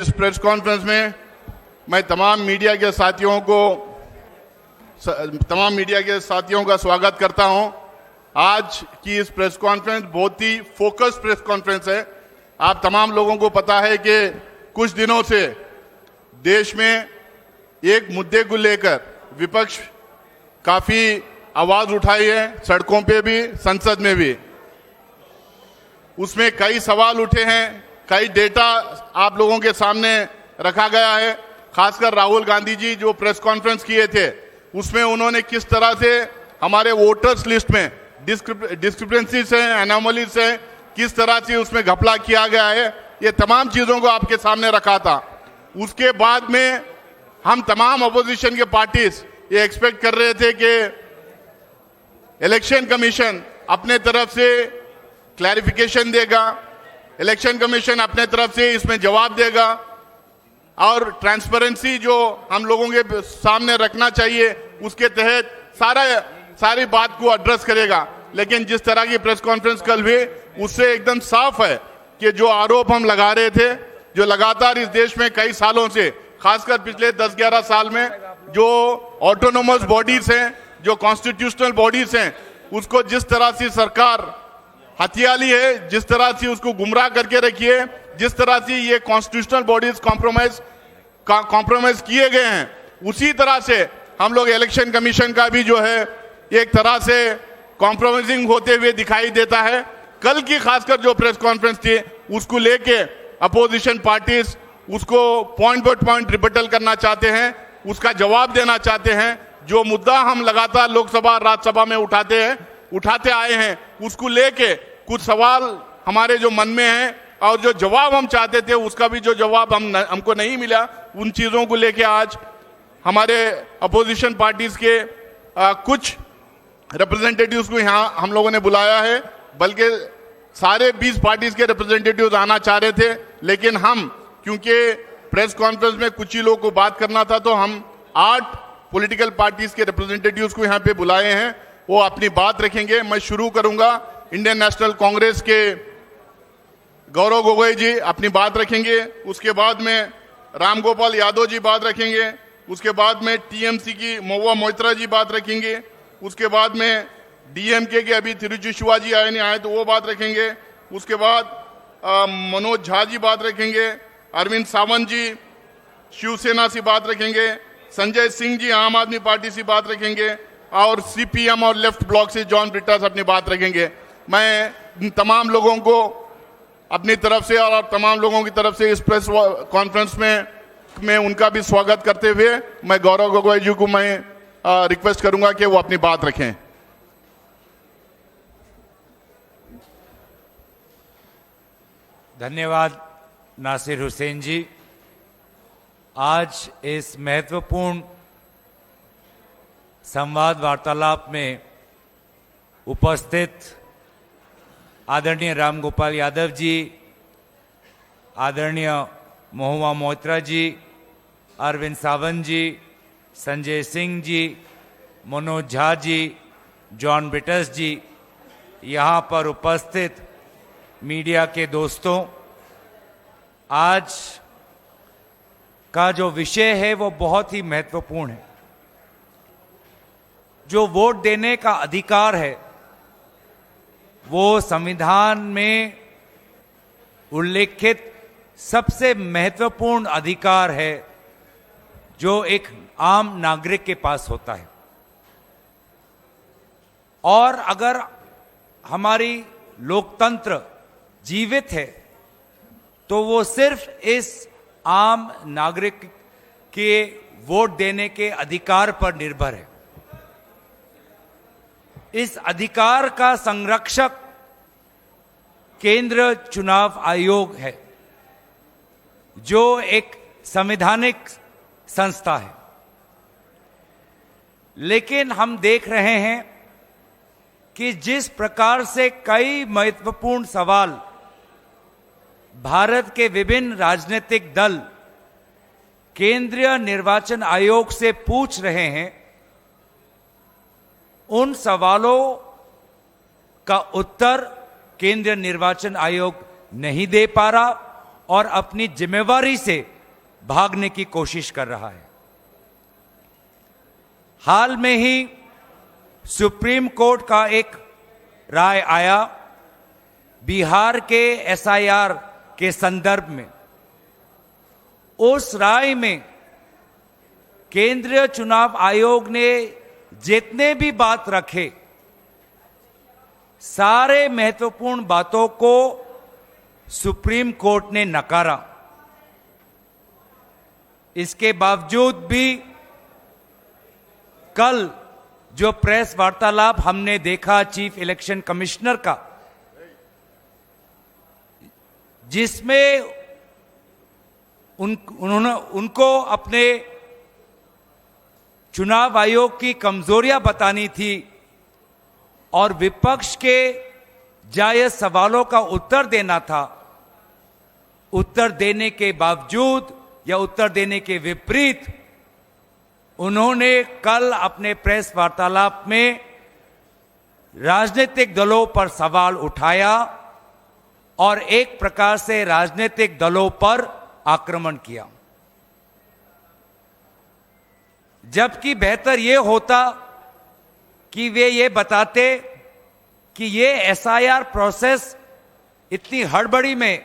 इस press conference में मैं तमाम मीडिया के साथियों का स्वागत करता हूं। आज की इस प्रेस कॉन्फ्रेंस बहुत ही फोकस प्रेस कॉन्फ्रेंस है। आप तमाम लोगों को पता है कि कुछ दिनों से देश में एक मुद्दे को लेकर विपक्ष काफी आवाज उठाई है, सड़कों पे भी, संसद में भी। उसमें कई सवाल उठे हैं, कई डेटा आप लोगों के सामने रखा गया है। खासकर राहुल गांधी जी जो प्रेस कॉन्फ्रेंस किए थे उसमें उन्होंने किस तरह से हमारे वोटर्स लिस्ट में डिस्क्रिपेंसीज हैं, एनोमलीज हैं, किस तरह से उसमें घपला किया गया है, ये तमाम चीजों को आपके सामने रखा था। उसके बाद में हम तमाम अपोजिशन के पार्टीज ये एक्सपेक्ट कर रहे थे कि इलेक्शन कमीशन अपने तरफ से क्लैरिफिकेशन देगा, इलेक्शन कमीशन अपने तरफ से इसमें जवाब देगा और ट्रांसपेरेंसी जो हम लोगों के सामने रखना चाहिए उसके तहत सारी बात को एड्रेस करेगा। लेकिन जिस तरह की प्रेस कॉन्फ्रेंस कल हुई उससे एकदम साफ है कि जो आरोप हम लगा रहे थे, जो लगातार इस देश में कई सालों से, खासकर पिछले 10-11 साल में जो ऑटोनोमस बॉडीज हैं, जो कॉन्स्टिट्यूशनल बॉडीज हैं, उसको जिस तरह से सरकार हथियाली है, जिस तरह से उसको गुमराह करके रखी है, जिस तरह से ये कॉन्स्टिट्यूशनल बॉडीज कॉम्प्रोमाइज किए गए हैं, उसी तरह से हम लोग इलेक्शन कमीशन का भी जो है एक तरह से कॉम्प्रोमाइजिंग होते हुए दिखाई देता है। कल की खासकर जो प्रेस कॉन्फ्रेंस थी उसको लेके अपोजिशन पार्टीज उसको पॉइंट बाय पॉइंट रिबटल करना चाहते हैं, उसका जवाब देना चाहते हैं। जो मुद्दा हम लगातार लोकसभा राज्यसभा में उठाते आए हैं उसको लेके कुछ सवाल हमारे जो मन में हैं और जो जवाब हम चाहते थे उसका भी जो जवाब हमको नहीं मिला, उन चीजों को लेके आज हमारे अपोजिशन पार्टीज के कुछ रिप्रेजेंटेटिव्स को यहाँ हम लोगों ने बुलाया है। बल्कि सारे 20 पार्टीज के रिप्रेजेंटेटिव्स आना चाह रहे थे, लेकिन हम क्योंकि प्रेस कॉन्फ्रेंस में कुछ ही लोगों को बात करना था तो हम 8 पॉलिटिकल पार्टीज के रिप्रेजेंटेटिव्स को यहाँ पे बुलाए हैं, वो अपनी बात रखेंगे। मैं शुरू करूंगा, इंडियन नेशनल कांग्रेस के गौरव गोगोई जी अपनी बात रखेंगे, उसके बाद में राम गोपाल यादव जी बात रखेंगे, उसके बाद में टीएमसी की महुआ मोइत्रा जी बात रखेंगे, उसके बाद में डीएमके के अभी तिरुचि शिवाजी आए नहीं आए तो वो बात रखेंगे, उसके बाद मनोज झा जी बात रखेंगे, अरविंद सावंत जी शिवसेना से बात रखेंगे, संजय सिंह जी आम आदमी पार्टी से बात रखेंगे और सीपीएम और लेफ्ट ब्लॉक से जॉन ब्रिटास अपनी बात रखेंगे। मैं तमाम लोगों को अपनी तरफ से और तमाम लोगों की तरफ से इस प्रेस कॉन्फ्रेंस में उनका भी स्वागत करते हुए मैं गौरव गोगोई जी को मैं रिक्वेस्ट करूंगा कि वो अपनी बात रखें। धन्यवाद नासिर हुसैन जी। आज इस महत्वपूर्ण संवाद वार्तालाप में उपस्थित आदरणीय राम गोपाल यादव जी, आदरणीय महुआ मोइत्रा जी, अरविंद सावंत जी, संजय सिंह जी, मनोज झा जी, जॉन ब्रिटास जी, यहाँ पर उपस्थित मीडिया के दोस्तों, आज का जो विषय है वो बहुत ही महत्वपूर्ण है। जो वोट देने का अधिकार है वो संविधान में उल्लेखित सबसे महत्वपूर्ण अधिकार है जो एक आम नागरिक के पास होता है। और अगर हमारी लोकतंत्र जीवित है तो वो सिर्फ इस आम नागरिक के वोट देने के अधिकार पर निर्भर है। इस अधिकार का संरक्षक केंद्र चुनाव आयोग है जो एक संवैधानिक संस्था है। लेकिन हम देख रहे हैं कि जिस प्रकार से कई महत्वपूर्ण सवाल भारत के विभिन्न राजनीतिक दल केंद्रीय निर्वाचन आयोग से पूछ रहे हैं, उन सवालों का उत्तर केंद्रीय निर्वाचन आयोग नहीं दे पा रहा और अपनी जिम्मेवारी से भागने की कोशिश कर रहा है। हाल में ही सुप्रीम कोर्ट का एक राय आया बिहार के एसआईआर के संदर्भ में। उस राय में केंद्रीय चुनाव आयोग ने जितने भी बात रखे, सारे महत्वपूर्ण बातों को सुप्रीम कोर्ट ने नकारा। इसके बावजूद भी कल जो प्रेस वार्तालाप हमने देखा चीफ इलेक्शन कमिश्नर का, जिसमें उनको अपने चुनाव आयोग की कमजोरियां बतानी थी और विपक्ष के जायज सवालों का उत्तर देना था, उत्तर देने के बावजूद या उत्तर देने के विपरीत उन्होंने कल अपने प्रेस वार्तालाप में राजनीतिक दलों पर सवाल उठाया और एक प्रकार से राजनीतिक दलों पर आक्रमण किया। जबकि बेहतर यह होता कि वे ये बताते कि ये एसआईआर प्रोसेस इतनी हड़बड़ी में,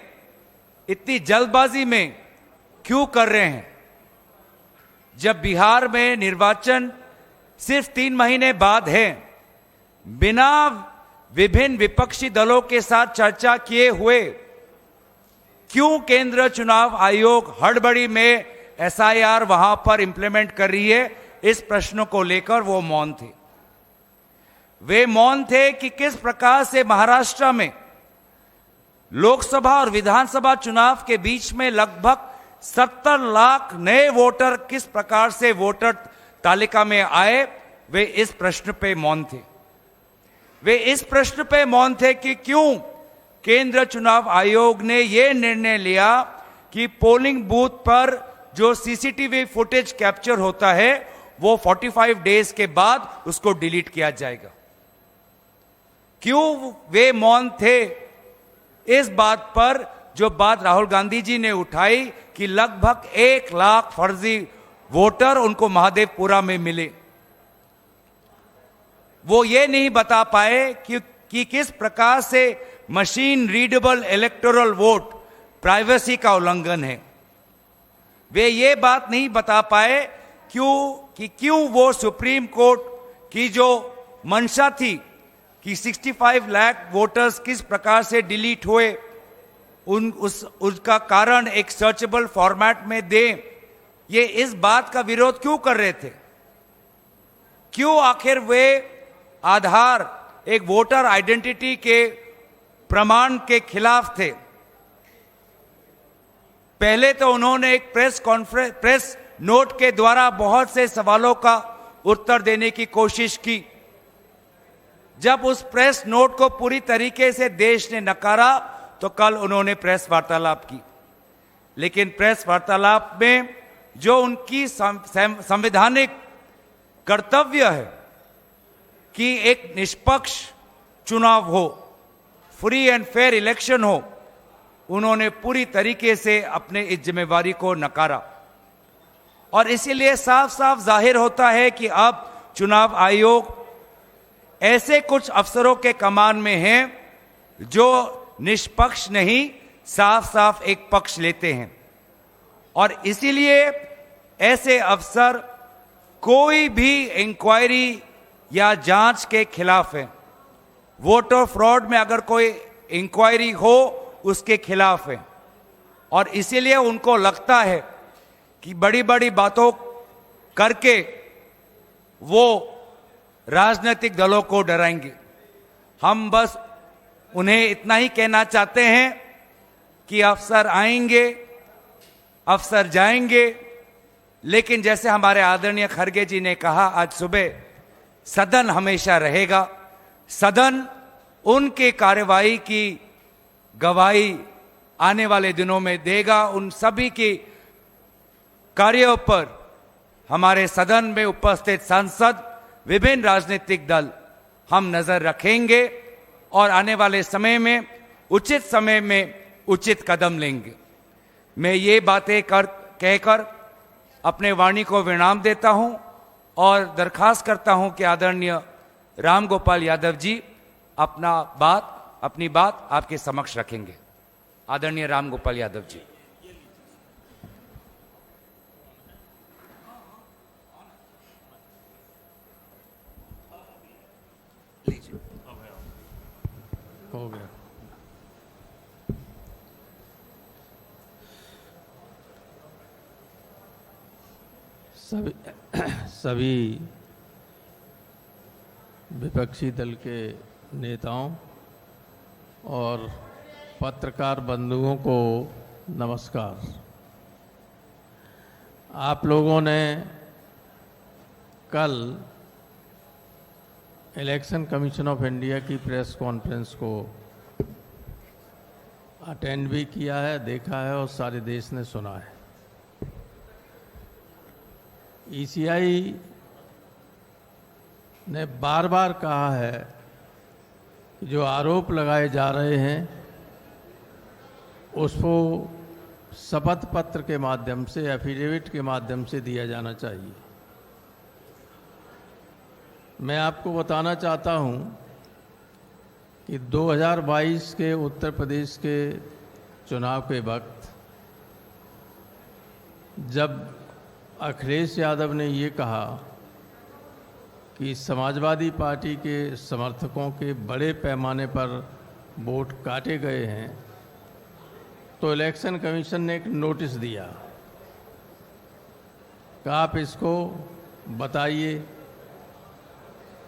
इतनी जल्दबाजी में क्यों कर रहे हैं, जब बिहार में निर्वाचन सिर्फ 3 महीने बाद है। बिना विभिन्न विपक्षी दलों के साथ चर्चा किए हुए क्यों केंद्र चुनाव आयोग हड़बड़ी में एसआईआर वहां पर इंप्लीमेंट कर रही है, इस प्रश्न को लेकर वो मौन थे। वे मौन थे कि किस प्रकार से महाराष्ट्र में लोकसभा और विधानसभा चुनाव के बीच में लगभग 70 लाख नए वोटर किस प्रकार से वोटर तालिका में आए, वे इस प्रश्न पे मौन थे। वे इस प्रश्न पे मौन थे कि क्यों केंद्र चुनाव आयोग ने यह निर्णय लिया कि पोलिंग बूथ पर जो सीसीटीवी फुटेज कैप्चर होता है वो 45 डेज के बाद उसको डिलीट किया जाएगा। क्यों वे मौन थे इस बात पर, जो बात राहुल गांधी जी ने उठाई कि लगभग 1 लाख फर्जी वोटर उनको महादेवपुरा में मिले। वो ये नहीं बता पाए कि किस प्रकार से machine readable electoral vote privacy का उल्लंघन है। वे ये बात नहीं बता पाए क्यों वो सुप्रीम कोर्ट की जो मंशा थी कि 65 लाख वोटर्स किस प्रकार से डिलीट हुए, उसका कारण एक सर्चेबल फॉर्मेट में दें, ये इस बात का विरोध क्यों कर रहे थे। क्यों आखिर वे आधार एक वोटर आइडेंटिटी के प्रमाण के खिलाफ थे। पहले तो उन्होंने एक प्रेस नोट के द्वारा बहुत से सवालों का उत्तर देने की कोशिश की। जब उस प्रेस नोट को पूरी तरीके से देश ने नकारा तो कल उन्होंने प्रेस वार्तालाप की। लेकिन प्रेस वार्तालाप में जो उनकी संवैधानिक कर्तव्य है कि एक निष्पक्ष चुनाव हो, फ्री एंड फेयर इलेक्शन हो, उन्होंने पूरी तरीके से अपने इस जिम्मेवारी को नकारा। और इसीलिए साफ साफ जाहिर होता है कि अब चुनाव आयोग ऐसे कुछ अफसरों के कमान में है जो निष्पक्ष नहीं, साफ साफ एक पक्ष लेते हैं। और इसीलिए ऐसे अफसर कोई भी इंक्वायरी या जांच के खिलाफ है। वोटर फ्रॉड में अगर कोई इंक्वायरी हो उसके खिलाफ है। और इसीलिए उनको लगता है कि बड़ी बड़ी बातों करके वो राजनीतिक दलों को डराएंगे। हम बस उन्हें इतना ही कहना चाहते हैं कि अफसर आएंगे, अफसर जाएंगे, लेकिन जैसे हमारे आदरणीय खड़गे जी ने कहा आज सुबह, सदन हमेशा रहेगा। सदन उनके कार्यवाही की गवाही आने वाले दिनों में देगा। उन सभी की कार्यों पर हमारे सदन में उपस्थित सांसद, विभिन्न राजनीतिक दल हम नजर रखेंगे और आने वाले समय में उचित कदम लेंगे। मैं ये बातें कहकर अपने वाणी को विराम देता हूं और दरखास्त करता हूं कि आदरणीय राम गोपाल यादव जी अपनी बात आपके समक्ष रखेंगे। आदरणीय राम गोपाल यादव जी। हो गया। सभी विपक्षी दल के नेताओं और पत्रकार बंधुओं को नमस्कार। आप लोगों ने कल इलेक्शन कमीशन ऑफ इंडिया की प्रेस कॉन्फ्रेंस को अटेंड भी किया है, देखा है और सारे देश ने सुना है। ईसीआई ने बार बार कहा है कि जो आरोप लगाए जा रहे हैं उसको शपथ पत्र के माध्यम से, एफिडेविट के माध्यम से दिया जाना चाहिए। मैं आपको बताना चाहता हूं कि 2022 के उत्तर प्रदेश के चुनाव के वक्त जब अखिलेश यादव ने ये कहा कि समाजवादी पार्टी के समर्थकों के बड़े पैमाने पर वोट काटे गए हैं, तो इलेक्शन कमीशन ने एक नोटिस दिया कि आप इसको बताइए।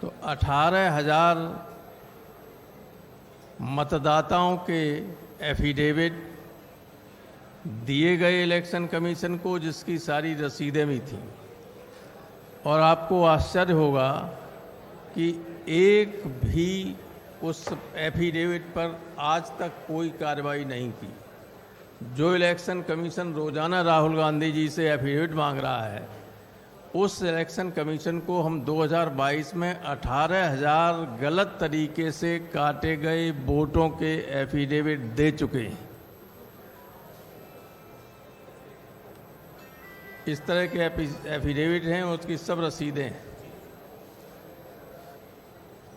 तो 18,000 मतदाताओं के एफिडेविट दिए गए इलेक्शन कमीशन को, जिसकी सारी रसीदें भी थीं। और आपको आश्चर्य होगा कि एक भी उस एफिडेविट पर आज तक कोई कार्रवाई नहीं की। जो इलेक्शन कमीशन रोजाना राहुल गांधी जी से एफिडेविट मांग रहा है, उस इलेक्शन कमीशन को हम 2022 में 18,000 गलत तरीके से काटे गए वोटों के एफिडेविट दे चुके हैं। इस तरह के एफिडेविट हैं, उसकी सब रसीदें हैं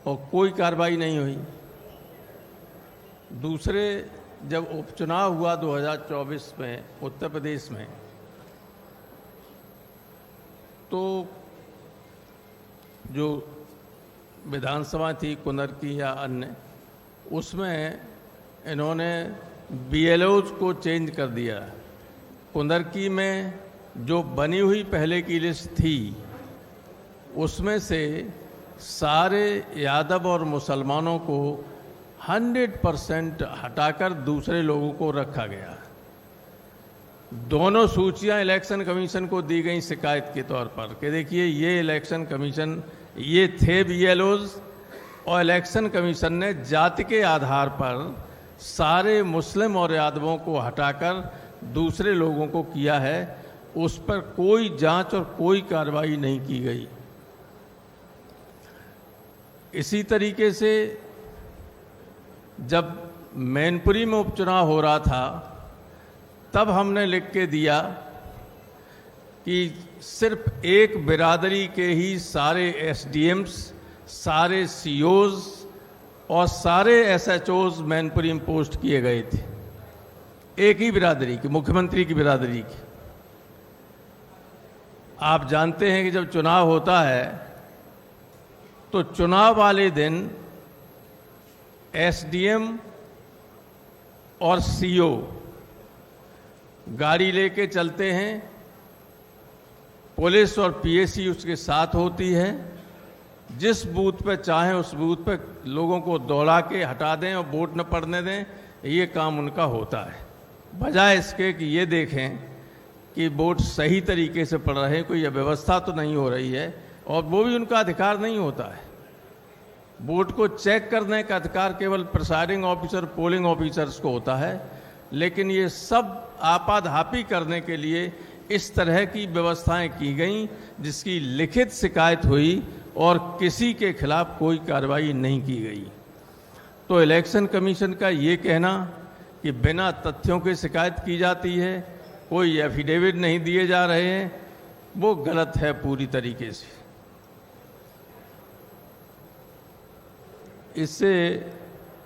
और कोई कार्रवाई नहीं हुई। दूसरे, जब उपचुनाव हुआ 2024 में उत्तर प्रदेश में, तो जो विधानसभा थी कुंदर की या अन्य, उसमें इन्होंने बीएलओज को चेंज कर दिया। कुंदर की में जो बनी हुई पहले की लिस्ट थी, उसमें से सारे यादव और मुसलमानों को 100% हटाकर दूसरे लोगों को रखा गया। दोनों सूचियां इलेक्शन कमीशन को दी गई शिकायत के तौर पर कि देखिए ये इलेक्शन कमीशन, ये थे बीएलओज, और इलेक्शन कमीशन ने जाति के आधार पर सारे मुस्लिम और यादवों को हटाकर दूसरे लोगों को किया है। उस पर कोई जांच और कोई कार्रवाई नहीं की गई। इसी तरीके से जब मैनपुरी में उपचुनाव हो रहा था, तब हमने लिख के दिया कि सिर्फ एक बिरादरी के ही सारे एसडीएम्स, सारे सीओज और सारे एसएचओज मैनपुरी में पोस्ट किए गए थे। एक ही बिरादरी की, मुख्यमंत्री की बिरादरी की। आप जानते हैं कि जब चुनाव होता है तो चुनाव वाले दिन एसडीएम और सीओ गाड़ी लेके चलते हैं, पुलिस और पीएसी उसके साथ होती है। जिस बूथ पे चाहें उस बूथ पे लोगों को दौड़ा के हटा दें और वोट न पड़ने दें, ये काम उनका होता है। बजाय इसके कि ये देखें कि वोट सही तरीके से पड़ रहे हैं, कोई अव्यवस्था तो नहीं हो रही है, और वो भी उनका अधिकार नहीं होता है। वोट को चेक करने का अधिकार केवल प्रिसाइडिंग ऑफिसर, पोलिंग ऑफिसर्स को होता है। लेकिन ये सब आपाधापी करने के लिए इस तरह की व्यवस्थाएं की गई, जिसकी लिखित शिकायत हुई और किसी के खिलाफ कोई कार्रवाई नहीं की गई। तो इलेक्शन कमीशन का ये कहना कि बिना तथ्यों के शिकायत की जाती है, कोई एफिडेविट नहीं दिए जा रहे हैं, वो गलत है पूरी तरीके से। इससे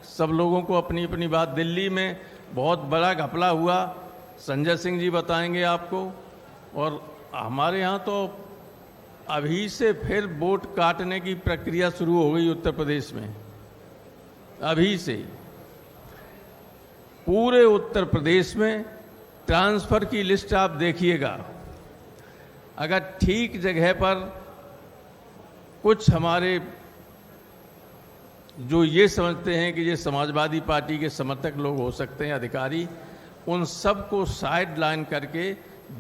सब लोगों को अपनी अपनी बात, दिल्ली में बहुत बड़ा घपला हुआ, संजय सिंह जी बताएंगे आपको। और हमारे यहाँ तो अभी से फिर वोट काटने की प्रक्रिया शुरू हो गई उत्तर प्रदेश में। अभी से पूरे उत्तर प्रदेश में ट्रांसफर की लिस्ट आप देखिएगा। अगर ठीक जगह पर कुछ हमारे जो ये समझते हैं कि ये समाजवादी पार्टी के समर्थक लोग हो सकते हैं अधिकारी, उन सबको साइड लाइन करके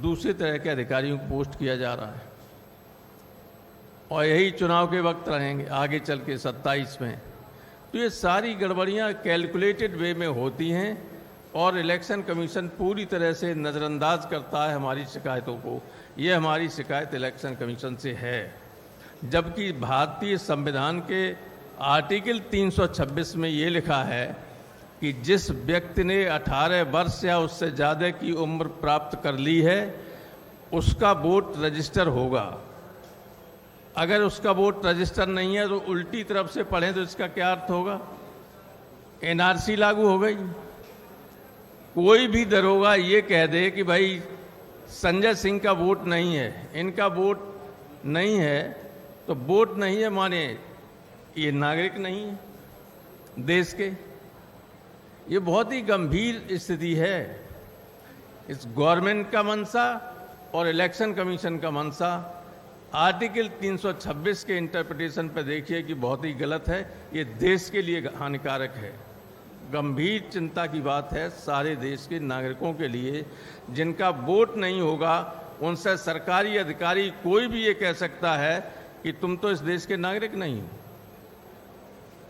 दूसरे तरह के अधिकारियों को पोस्ट किया जा रहा है। और यही चुनाव के वक्त रहेंगे आगे चल के 27 में। तो ये सारी गड़बड़ियां कैलकुलेटेड वे में होती हैं और इलेक्शन कमीशन पूरी तरह से नज़रअंदाज करता है हमारी शिकायतों को। ये हमारी शिकायत इलेक्शन कमीशन से है, जबकि भारतीय संविधान के आर्टिकल 326 में ये लिखा है कि जिस व्यक्ति ने 18 वर्ष या उससे ज़्यादा की उम्र प्राप्त कर ली है उसका वोट रजिस्टर होगा। अगर उसका वोट रजिस्टर नहीं है तो उल्टी तरफ से पढ़ें तो इसका क्या अर्थ होगा? एनआरसी लागू हो गई। कोई भी दरोगा ये कह दे कि भाई संजय सिंह का वोट नहीं है, इनका वोट नहीं है, तो वोट नहीं है माने ये नागरिक नहीं है देश के। ये बहुत ही गंभीर स्थिति है। इस गवर्नमेंट का मंशा और इलेक्शन कमीशन का मंशा आर्टिकल 326 के इंटरप्रिटेशन पर देखिए कि बहुत ही गलत है। ये देश के लिए हानिकारक है। गंभीर चिंता की बात है सारे देश के नागरिकों के लिए। जिनका वोट नहीं होगा उनसे सरकारी अधिकारी कोई भी ये कह सकता है कि तुम तो इस देश के नागरिक नहीं हो।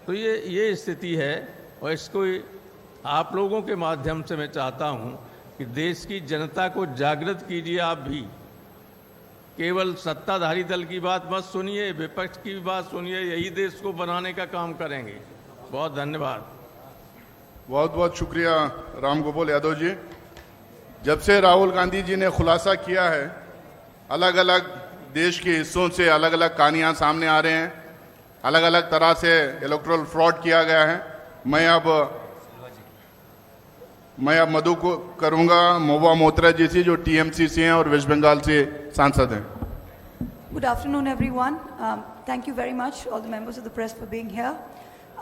तो ये स्थिति है और इसको आप लोगों के माध्यम से मैं चाहता हूं कि देश की जनता को जागृत कीजिए। आप भी केवल सत्ताधारी दल की बात मत सुनिए, विपक्ष की भी बात सुनिए। यही देश को बनाने का काम करेंगे। बहुत धन्यवाद। बहुत बहुत शुक्रिया राम गोपाल यादव जी। जब से राहुल गांधी जी ने खुलासा किया है, अलग अलग देश के हिस्सों से अलग अलग कहानियां सामने आ रहे हैं, अलग अलग तरह से इलेक्टोरल फ्रॉड किया गया है। मैं अब मधु को करूंगा, महुआ मोइत्रा जी से, जो टीएमसी से हैं और वेस्ट बंगाल से सांसद हैं। Good afternoon, everyone. Thank you very much, all the members of the press, for being here.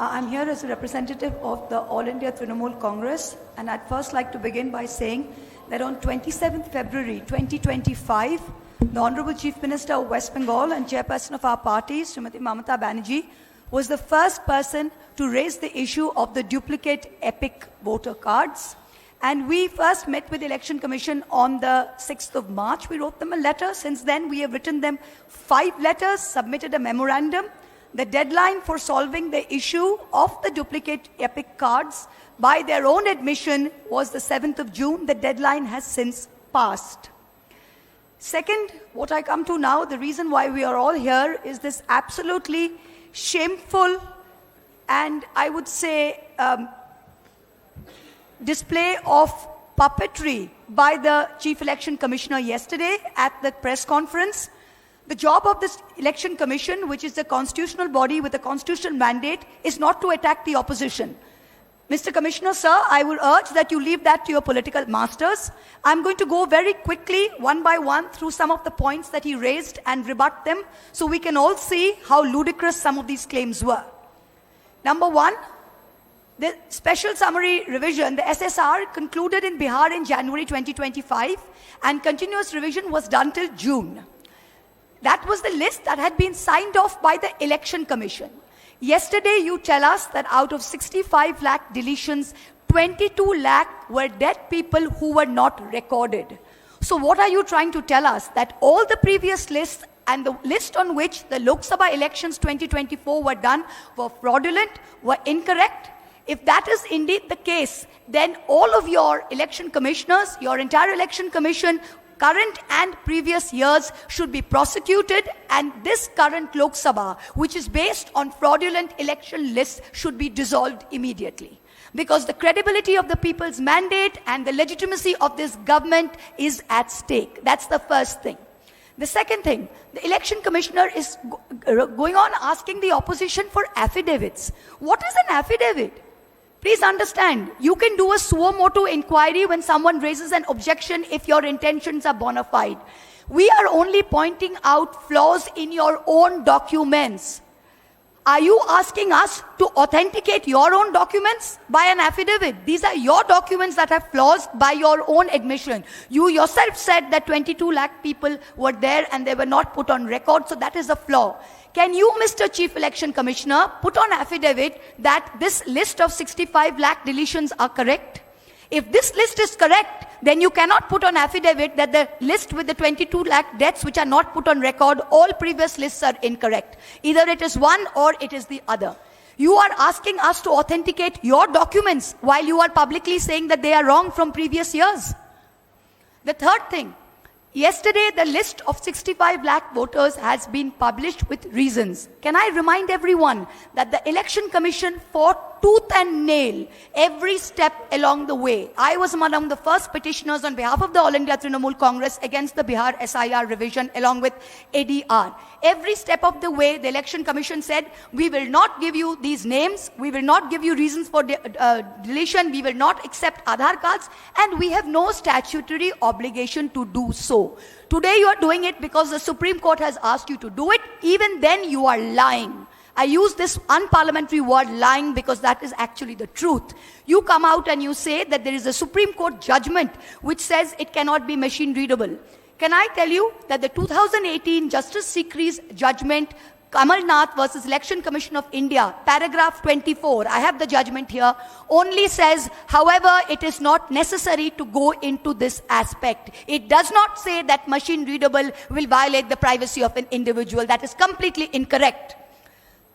I'm here as a representative of the All India Trinamool Congress, and I'd first like to begin by saying that on 27th February 2025, the Honorable Chief Minister of West Bengal and Chairperson of our party, Srimati Mamata Banerjee, was the first person to raise the issue of the duplicate EPIC voter cards. And we first met with the Election Commission on the 6th of March. We wrote them a letter. Since then, we have written them 5 letters, submitted a memorandum. The deadline for solving the issue of the duplicate EPIC cards, by their own admission, was the 7th of June. The deadline has since passed. Second, what I come to now, the reason why we are all here is this absolutely shameful and I would say display of puppetry by the Chief Election Commissioner yesterday at the press conference. The job of this Election Commission, which is the constitutional body with a constitutional mandate, is not to attack the opposition. Mr. Commissioner, sir, I would urge that you leave that to your political masters. I'm going to go very quickly, one by one, through some of the points that he raised and rebut them, so we can all see how ludicrous some of these claims were. Number one, the special summary revision, the SSR, concluded in Bihar in January 2025, and continuous revision was done till June. That was the list that had been signed off by the Election Commission. Yesterday, you tell us that out of 65 lakh deletions, 22 lakh were dead people who were not recorded. So what are you trying to tell us? That all the previous lists and the list on which the Lok Sabha elections 2024 were done were fraudulent, were incorrect? If that is indeed the case, then all of your election commissioners, your entire election commission, current and previous years, should be prosecuted, and this current Lok Sabha, which is based on fraudulent election lists, should be dissolved immediately. because the credibility of the people's mandate and the legitimacy of this government is at stake. That's the first thing. The second thing, the election commissioner is going on asking the opposition for affidavits. What is an affidavit? Please understand, you can do a suo motu inquiry when someone raises an objection if your intentions are bona fide. We are only pointing out flaws in your own documents. Are you asking us to authenticate your own documents by an affidavit? These are your documents that have flaws by your own admission. You yourself said that 22 lakh people were there and they were not put on record, so that is a flaw. Can you, Mr. Chief Election Commissioner, put on affidavit that this list of 65 lakh deletions are correct? If this list is correct, then you cannot put on affidavit that the list with the 22 lakh deaths which are not put on record, all previous lists are incorrect. Either it is one or it is the other. You are asking us to authenticate your documents while you are publicly saying that they are wrong from previous years. The third thing, yesterday the list of 65 lakh voters has been published with reasons. Can I remind everyone that the Election Commission fought tooth and nail every step along the way. I was among the first petitioners on behalf of the All India Trinamool Congress against the Bihar SIR revision along with ADR. Every step of the way, the Election Commission said, we will not give you these names, we will not give you reasons for deletion, we will not accept Aadhaar cards, and we have no statutory obligation to do so. Today you are doing it because the Supreme Court has asked you to do it. Even then you are lying. I use this unparliamentary word lying because that is actually the truth. You come out and you say that there is a Supreme Court judgment which says it cannot be machine readable. Can I tell you that the 2018 Justice Sikri's judgment, Kamal Nath versus Election Commission of India, paragraph 24, I have the judgment here, only says, however, it is not necessary to go into this aspect. It does not say that machine readable will violate the privacy of an individual. That is completely incorrect.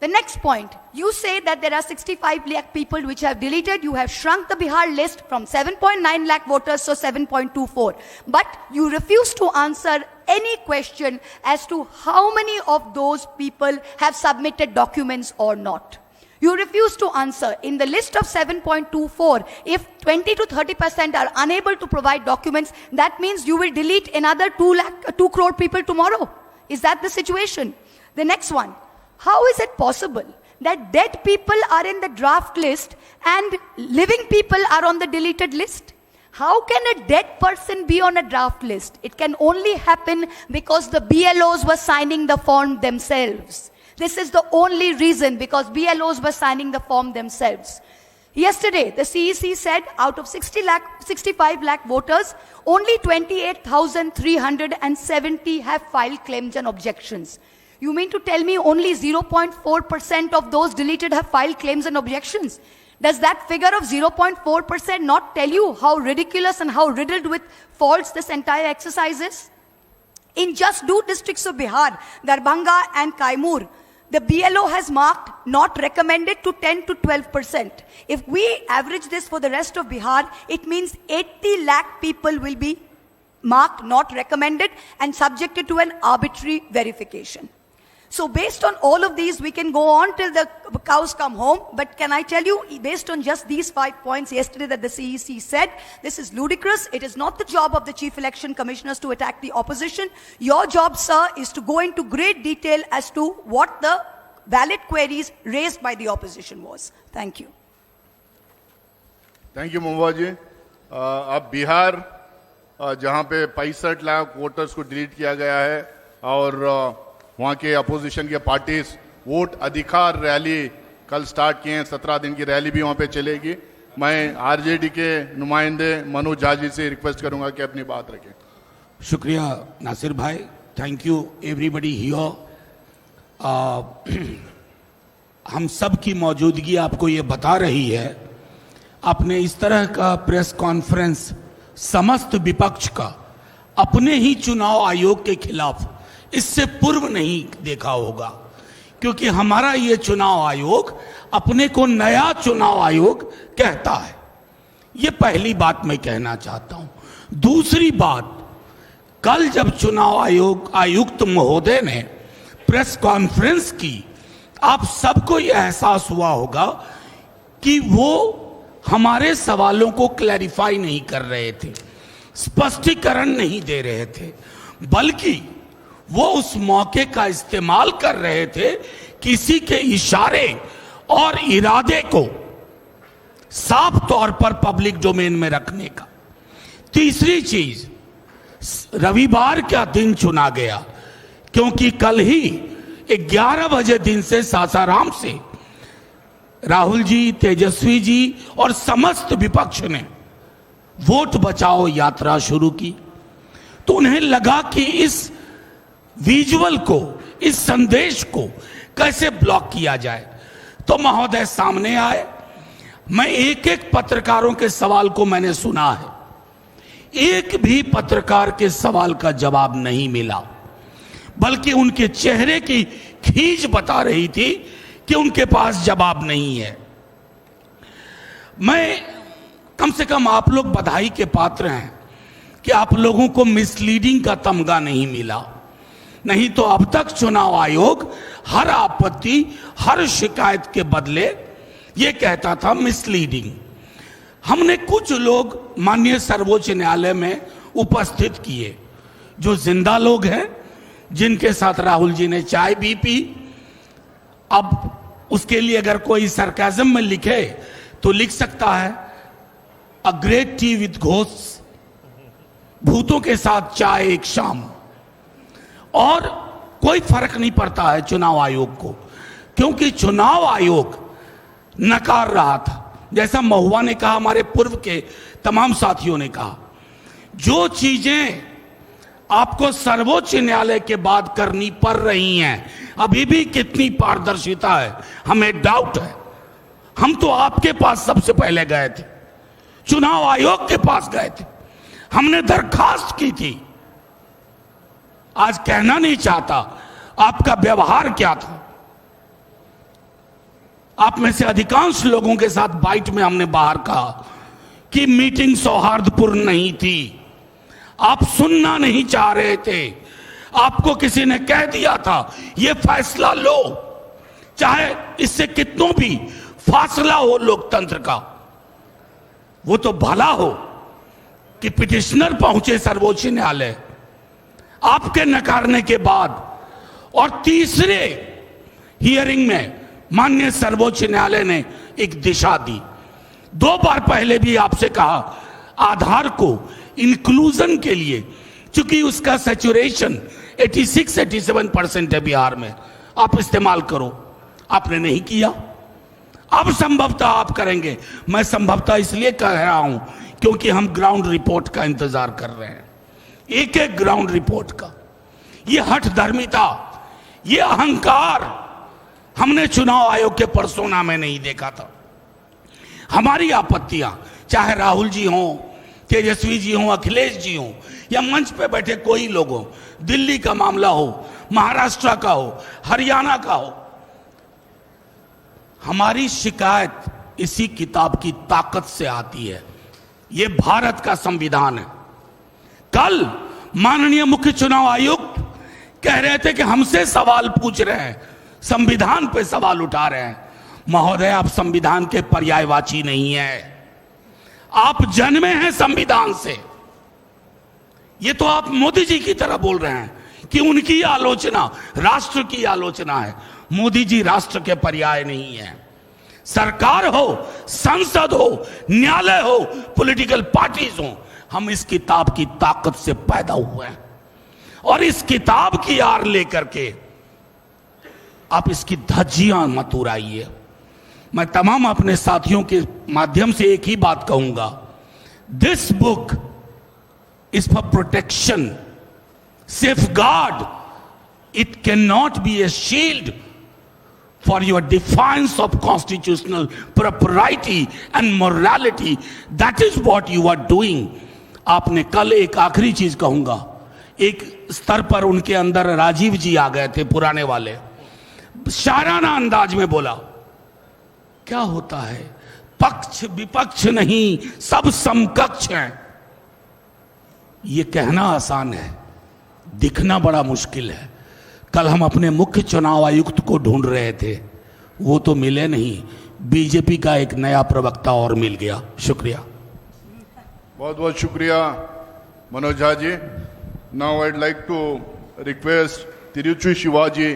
The next point, you say that there are 65 lakh people which have deleted. You have shrunk the Bihar list from 7.9 lakh voters to 7.24. But you refuse to answer any question as to how many of those people have submitted documents or not. You refuse to answer. In the list of 7.24, if 20 to 30% are unable to provide documents, that means you will delete another 2 crore people tomorrow. Is that the situation? The next one. How is it possible that dead people are in the draft list and living people are on the deleted list? How can a dead person be on a draft list? It can only happen because the BLOs were signing the form themselves. This is the only reason, because BLOs were signing the form themselves. Yesterday, the CEC said out of 65 lakh voters, only 28,370 have filed claims and objections. You mean to tell me only 0.4% of those deleted have filed claims and objections? Does that figure of 0.4% not tell you how ridiculous and how riddled with faults this entire exercise is? In just 2 districts of Bihar, Darbhanga and Kaimur, the BLO has marked not recommended to 10 to 12%. If we average this for the rest of Bihar, it means 80 lakh people will be marked not recommended and subjected to an arbitrary verification. So based on all of these, we can go on till the cows come home. But can I tell you, based on just these 5 points yesterday that the CEC said, this is ludicrous. It is not the job of the Chief Election Commissioners to attack the opposition. Your job, sir, is to go into great detail as to what the valid queries raised by the opposition was. Thank you. Thank you मुंबा जी. अब बिहार जहां पे 65 lakh voters को delete किया गया है और वहां के अपोजिशन के पार्टीज वोट अधिकार रैली कल स्टार्ट किए हैं. 17 दिन की रैली भी वहां पे चलेगी. मैं आरजेडी के नुमाइंदे मनोज झा जी से रिक्वेस्ट करूंगा कि अपनी बात रखें. शुक्रिया नासिर भाई. Thank you everybody here. हम सब की मौजूदगी आपको ये बता रही है. आपने इस तरह का प्रेस कॉन्फ्रेंस समस्त विपक्ष का अपने ही चुनाव आयोग के खिलाफ इससे पूर्व नहीं देखा होगा, क्योंकि हमारा ये चुनाव आयोग अपने को नया चुनाव आयोग कहता है. ये पहली बात मैं कहना चाहता हूं. दूसरी बात, कल जब चुनाव आयुक्त महोदय ने प्रेस कॉन्फ्रेंस की, आप सबको यह एहसास हुआ होगा कि वो हमारे सवालों को क्लैरिफाई नहीं कर रहे थे, स्पष्टीकरण नहीं दे रहे थे, बल्कि वो उस मौके का इस्तेमाल कर रहे थे किसी के इशारे और इरादे को साफ तौर पर पब्लिक डोमेन में रखने का। तीसरी चीज, रविवार का दिन चुना गया क्योंकि कल ही 11 बजे दिन से सासाराम से राहुल जी, तेजस्वी जी और समस्त विपक्ष ने वोट बचाओ यात्रा शुरू की। तो उन्हें लगा कि इस विजुअल को, इस संदेश को कैसे ब्लॉक किया जाए। तो महोदय सामने आए। मैं एक एक पत्रकारों के सवाल को मैंने सुना है, एक भी पत्रकार के सवाल का जवाब नहीं मिला, बल्कि उनके चेहरे की खींच बता रही थी कि उनके पास जवाब नहीं है। मैं कम से कम आप लोग बधाई के पात्र हैं कि आप लोगों को मिसलीडिंग का तमगा नहीं मिला। नहीं तो अब तक चुनाव आयोग हर आपत्ति, हर शिकायत के बदले ये कहता था मिसलीडिंग। हमने कुछ लोग माननीय सर्वोच्च न्यायालय में उपस्थित किए, जो जिंदा लोग हैं, जिनके साथ राहुल जी ने चाय भी पी। अब उसके लिए अगर कोई सरकाज़म में लिखे तो लिख सकता है a great T with ghost, भूतों के साथ चाय एक शाम। और कोई फर्क नहीं पड़ता है चुनाव आयोग को, क्योंकि चुनाव आयोग नकार रहा था। जैसा महुआ ने कहा, हमारे पूर्व के तमाम साथियों ने कहा, जो चीजें आपको सर्वोच्च न्यायालय के बाद करनी पड़ रही हैं, अभी भी कितनी पारदर्शिता है हमें डाउट है। हम तो आपके पास सबसे पहले गए थे, चुनाव आयोग के पास गए थे, हमने दरखास्त की थी। आज कहना नहीं चाहता आपका व्यवहार क्या था। आप में से अधिकांश लोगों के साथ बाइट में हमने बाहर कहा कि मीटिंग सौहार्दपूर्ण नहीं थी, आप सुनना नहीं चाह रहे थे। आपको किसी ने कह दिया था यह फैसला लो, चाहे इससे कितनों भी फासला हो लोकतंत्र का। वो तो भला हो कि पिटिशनर पहुंचे सर्वोच्च न्यायालय आपके नकारने के बाद, और तीसरे हियरिंग में माननीय सर्वोच्च न्यायालय ने एक दिशा दी। 2 बार पहले भी आपसे कहा आधार को इंक्लूजन के लिए, चूंकि उसका सैचुरेशन 86-87% है बिहार में, आप इस्तेमाल करो। आपने नहीं किया। अब संभवतः आप करेंगे। मैं संभवतः इसलिए कह रहा हूं क्योंकि हम ग्राउंड रिपोर्ट का इंतजार कर रहे हैं, एक एक ग्राउंड रिपोर्ट का। ये हठधर्मिता, ये अहंकार हमने चुनाव आयोग के पर्सोना में नहीं देखा था। हमारी आपत्तियां, चाहे राहुल जी हों, तेजस्वी जी हों, अखिलेश जी हों, या मंच पे बैठे कोई लोग हों, दिल्ली का मामला हो, महाराष्ट्र का हो, हरियाणा का हो, हमारी शिकायत इसी किताब की ताकत से आती है। ये भारत का संविधान है। कल माननीय मुख्य चुनाव आयुक्त कह रहे थे कि हमसे सवाल पूछ रहे हैं, संविधान पे सवाल उठा रहे हैं। महोदय, आप संविधान के पर्यायवाची नहीं है, आप जन्मे हैं संविधान से। ये तो आप मोदी जी की तरह बोल रहे हैं कि उनकी आलोचना राष्ट्र की आलोचना है। मोदी जी राष्ट्र के पर्याय नहीं है। सरकार हो, संसद हो, न्यायालय हो, पॉलिटिकल पार्टीज हो, हम इस किताब की ताकत से पैदा हुए हैं। और इस किताब की आड़ लेकर के आप इसकी धज्जियां मत उड़ाइए। मैं तमाम अपने साथियों के माध्यम से एक ही बात कहूंगा, this book is for protection, safeguard, it can not be A shield for your defiance of constitutional propriety and morality. That is what you are doing. आपने कल, एक आखिरी चीज कहूंगा, एक स्तर पर उनके अंदर राजीव जी आ गए थे, पुराने वाले, शाराना अंदाज में बोला, क्या होता है, पक्ष विपक्ष नहीं, सब समकक्ष हैं। ये कहना आसान है, दिखना बड़ा मुश्किल है। कल हम अपने मुख्य चुनाव आयुक्त को ढूंढ रहे थे, वो तो मिले नहीं। बीजेपी का एक नया प्रवक्ता और मिल गया। शुक्रिया। बहुत बहुत शुक्रिया Manoj Jha ji. Now I'd like to request Tiruchi Shivaji,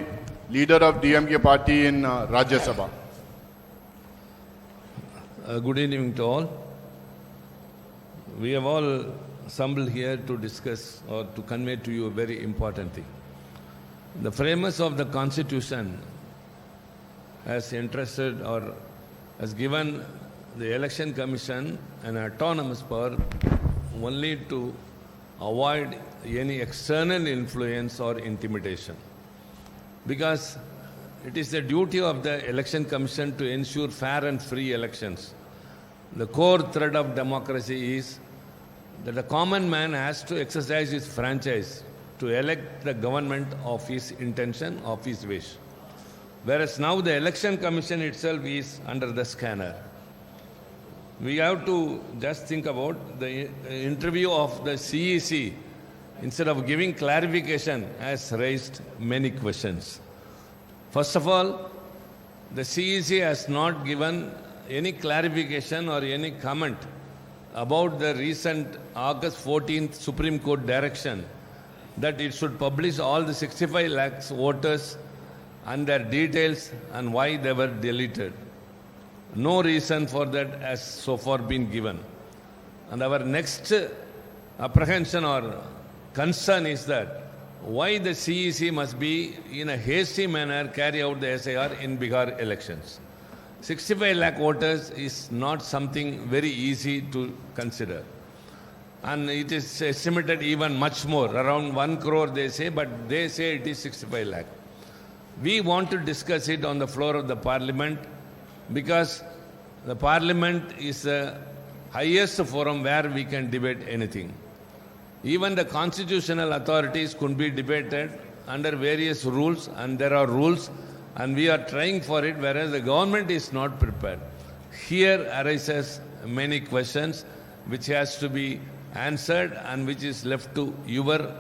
leader of DMK party in Rajya Sabha. Good evening to all. We have all assembled here to discuss or to convey to you a very important thing. The framers of the Constitution has entrusted or has given the Election Commission an autonomous power only to avoid any external influence or intimidation. Because it is the duty of the Election Commission to ensure fair and free elections. The core thread of democracy is that the common man has to exercise his franchise to elect the government of his intention, of his wish. Whereas now the Election Commission itself is under the scanner. We have to just think about the interview of the CEC, instead of giving clarification, has raised many questions. First of all, the CEC has not given any clarification or any comment about the recent August 14th Supreme Court direction that it should publish all the 65 lakhs voters and their details and why they were deleted. No reason for that has so far been given. And our next apprehension or concern is that why the CEC must be in a hasty manner carry out the SIR in Bihar elections. 65 lakh voters is not something very easy to consider. And it is estimated even much more, around 1 crore they say, but they say it is 65 lakh. We want to discuss it on the floor of the parliament because the parliament is the highest forum where we can debate anything. Even the constitutional authorities could be debated under various rules, and there are rules, and we are trying for it, whereas the government is not prepared. Here arises many questions which has to be answered and which is left to your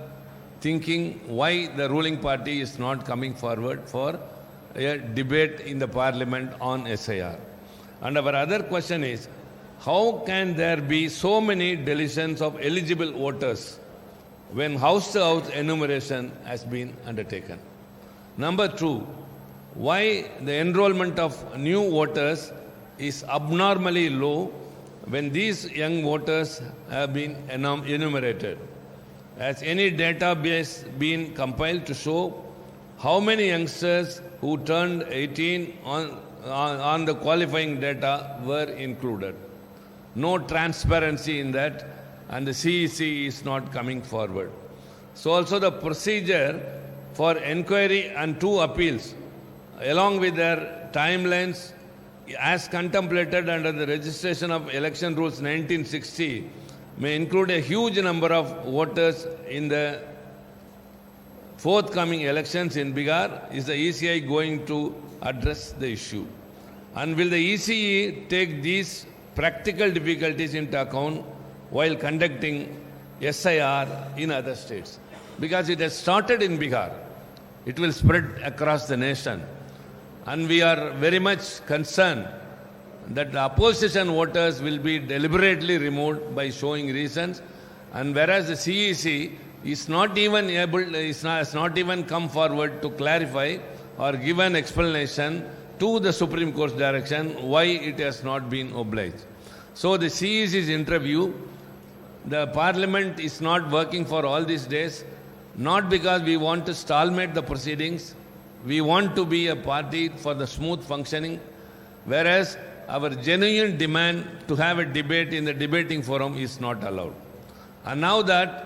thinking why the ruling party is not coming forward for a debate in the parliament on SIR. And our other question is, how can there be so many deletions of eligible voters when house-to-house enumeration has been undertaken? Number two, why the enrollment of new voters is abnormally low when these young voters have been enumerated? Has any database been compiled to show how many youngsters who turned 18 on the qualifying data were included? No transparency in that, and the CEC is not coming forward. So also the procedure for inquiry and 2 appeals along with their timelines as contemplated under the registration of election rules 1960 may include a huge number of voters in the forthcoming elections in Bihar. Is the ECI going to address the issue? And will the ECE take these practical difficulties into account while conducting SIR in other states? Because it has started in Bihar, it will spread across the nation. And we are very much concerned that the opposition voters will be deliberately removed by showing reasons, and whereas the CEC is not even has not even come forward to clarify or give an explanation to the Supreme Court's direction why it has not been obliged. So the CEC's interview, the Parliament is not working for all these days, not because we want to stalemate the proceedings. We want to be a party for the smooth functioning, whereas our genuine demand to have a debate in the debating forum is not allowed. And now that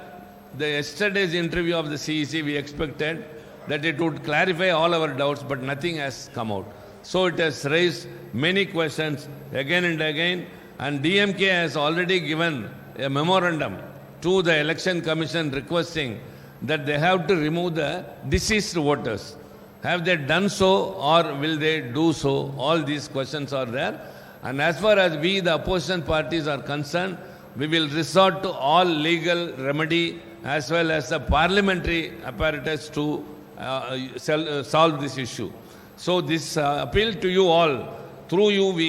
the yesterday's interview of the CEC, we expected that it would clarify all our doubts, but nothing has come out. So it has raised many questions again and again, and DMK has already given a memorandum to the Election Commission requesting that they have to remove the deceased voters. Have they done so, or will they do so? All these questions are there. And as far as we, the opposition parties, are concerned, we will resort to all legal remedy as well as the parliamentary apparatus to solve this issue. So this appeal to you all through you we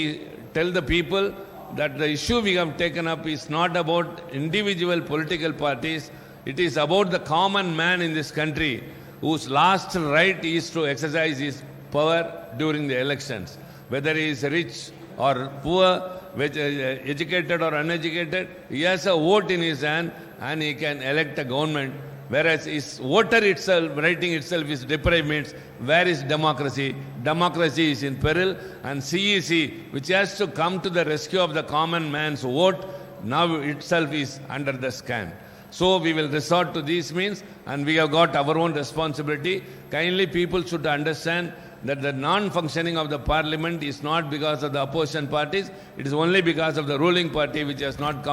tell the people that the issue we have taken up is not about individual political parties. It is about the common man in this country whose last right is to exercise his power during the elections. Whether he is rich or poor, educated or uneducated, he has a vote in his hand and he can elect a government. Whereas his voter itself, writing itself is deprived, means where is democracy? Democracy is in peril, and CEC, which has to come to the rescue of the common man's vote, now itself is under the scan. So we will resort to these means, and we have got our own responsibility. Kindly people should understand that the non-functioning of the parliament is not because of the opposition parties, it is only because of the ruling party which is not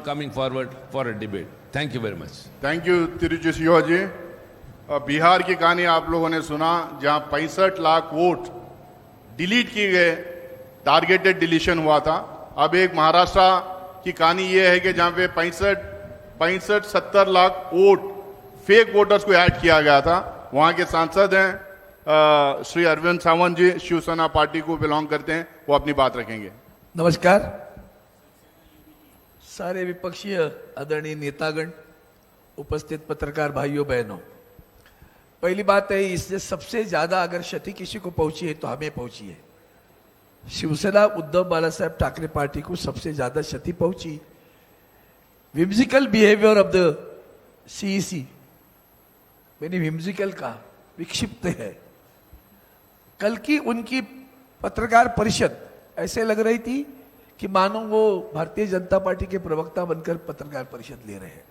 coming forward for a debate. Thank you very much. Thank you Tiruchi Singh ji. Bihar की कहानी आप लोगों ने सुना, जहां 65 lakh vote delete किए गए, targeted deletion हुआ था। अब एक महाराष्ट्र की कहानी यह है कि जहां पे 65-70 लाख वोट फेक वोटर्स को ऐड किया गया था। वहां के सांसद हैं श्री अरविंद सावंत जी, शिवसेना पार्टी को बिलोंग करते हैं, वो अपनी बात रखेंगे। नमस्कार। सारे विपक्षीय आदरणीय नेतागण, उपस्थित पत्रकार भाइयों बहनों, पहली बात है, इससे सबसे ज्यादा अगर क्षति किसी को पहुंची है तो हमें पहुंची है। शिवसेना उद्धव बालासाहेब ठाकरे पार्टी को सबसे ज्यादा क्षति पहुंची। Whimsical behaviour of the CEC, मैंने विम्सिकल कहा, विक्षिप्त है। कल की उनकी पत्रकार परिषद ऐसे लग रही थी कि मानो वो भारतीय जनता पार्टी के प्रवक्ता बनकर पत्रकार परिषद ले रहे हैं।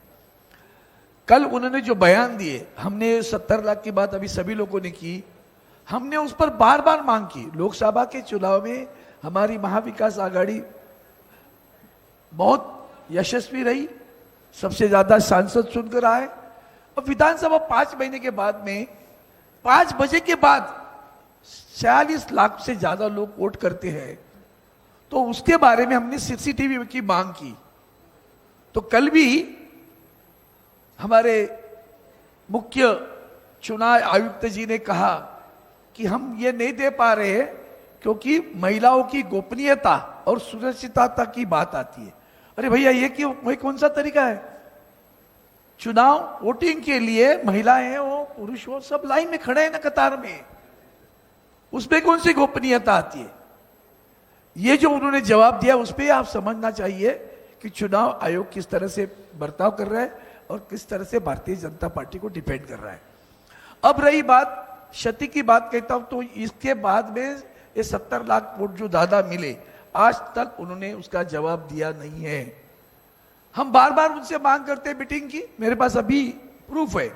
कल उन्होंने जो बयान दिए, हमने 70 लाख की बात अभी सभी लोगों ने की, हमने उस पर बार बार मांग की। लोकसभा के चुनाव में हमारी महाविकास आघाड़ी बहुत यशस्वी रही, सबसे ज्यादा सांसद चुनकर आए, और विधानसभा 5 महीने के बाद में 5 बजे के बाद 46 लाख से ज्यादा लोग वोट करते हैं, तो उसके बारे में हमने सीसीटीवी की मांग की। तो कल भी हमारे मुख्य चुनाव आयुक्त जी ने कहा कि हम ये नहीं दे पा रहे हैं क्योंकि महिलाओं की गोपनीयता और सुरक्षितता की बात आती है। अरे भैया, ये क्यों, वही कौन सा तरीका है? चुनाव वोटिंग के लिए महिलाएं हो, पुरुष हो, सब लाइन में खड़े हैं ना, कतार में, उसमें कौन सी गोपनीयता आती है? ये जो उन्होंने जवाब दिया, उस पर आप समझना चाहिए कि चुनाव आयोग किस तरह से बर्ताव कर रहा है और किस तरह से भारतीय जनता पार्टी को डिफेंड कर रहा है। अब रही बात क्षति की बात, कहता हूं तो इसके बाद में ये 70 लाख वोट जो दादा मिले, आज तक उन्होंने उसका जवाब दिया नहीं है। हम बार बार उनसे मांग करते हैं मीटिंग की, मेरे पास अभी प्रूफ है।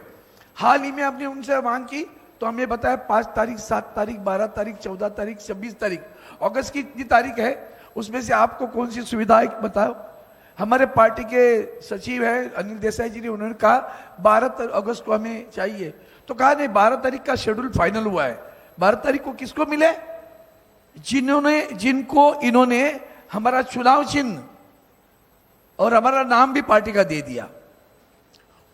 हाल ही में हमने उनसे मांग की तो हमें बताया 5 तारीख, 7 तारीख, 12 तारीख, 14 तारीख, 26 तारीख, अगस्त की इतनी तारीख है, उसमें से आपको कौन सी सुविधा है बताओ। हमारे पार्टी के सचिव है अनिल देसाई जी ने, उन्होंने कहा 12 अगस्त को हमें चाहिए, तो कहा नहीं, 12 तारीख का शेड्यूल फाइनल हुआ है। 12 तारीख को किसको मिले? जिनको इन्होंने हमारा चुनाव चिन्ह और हमारा नाम भी पार्टी का दे दिया।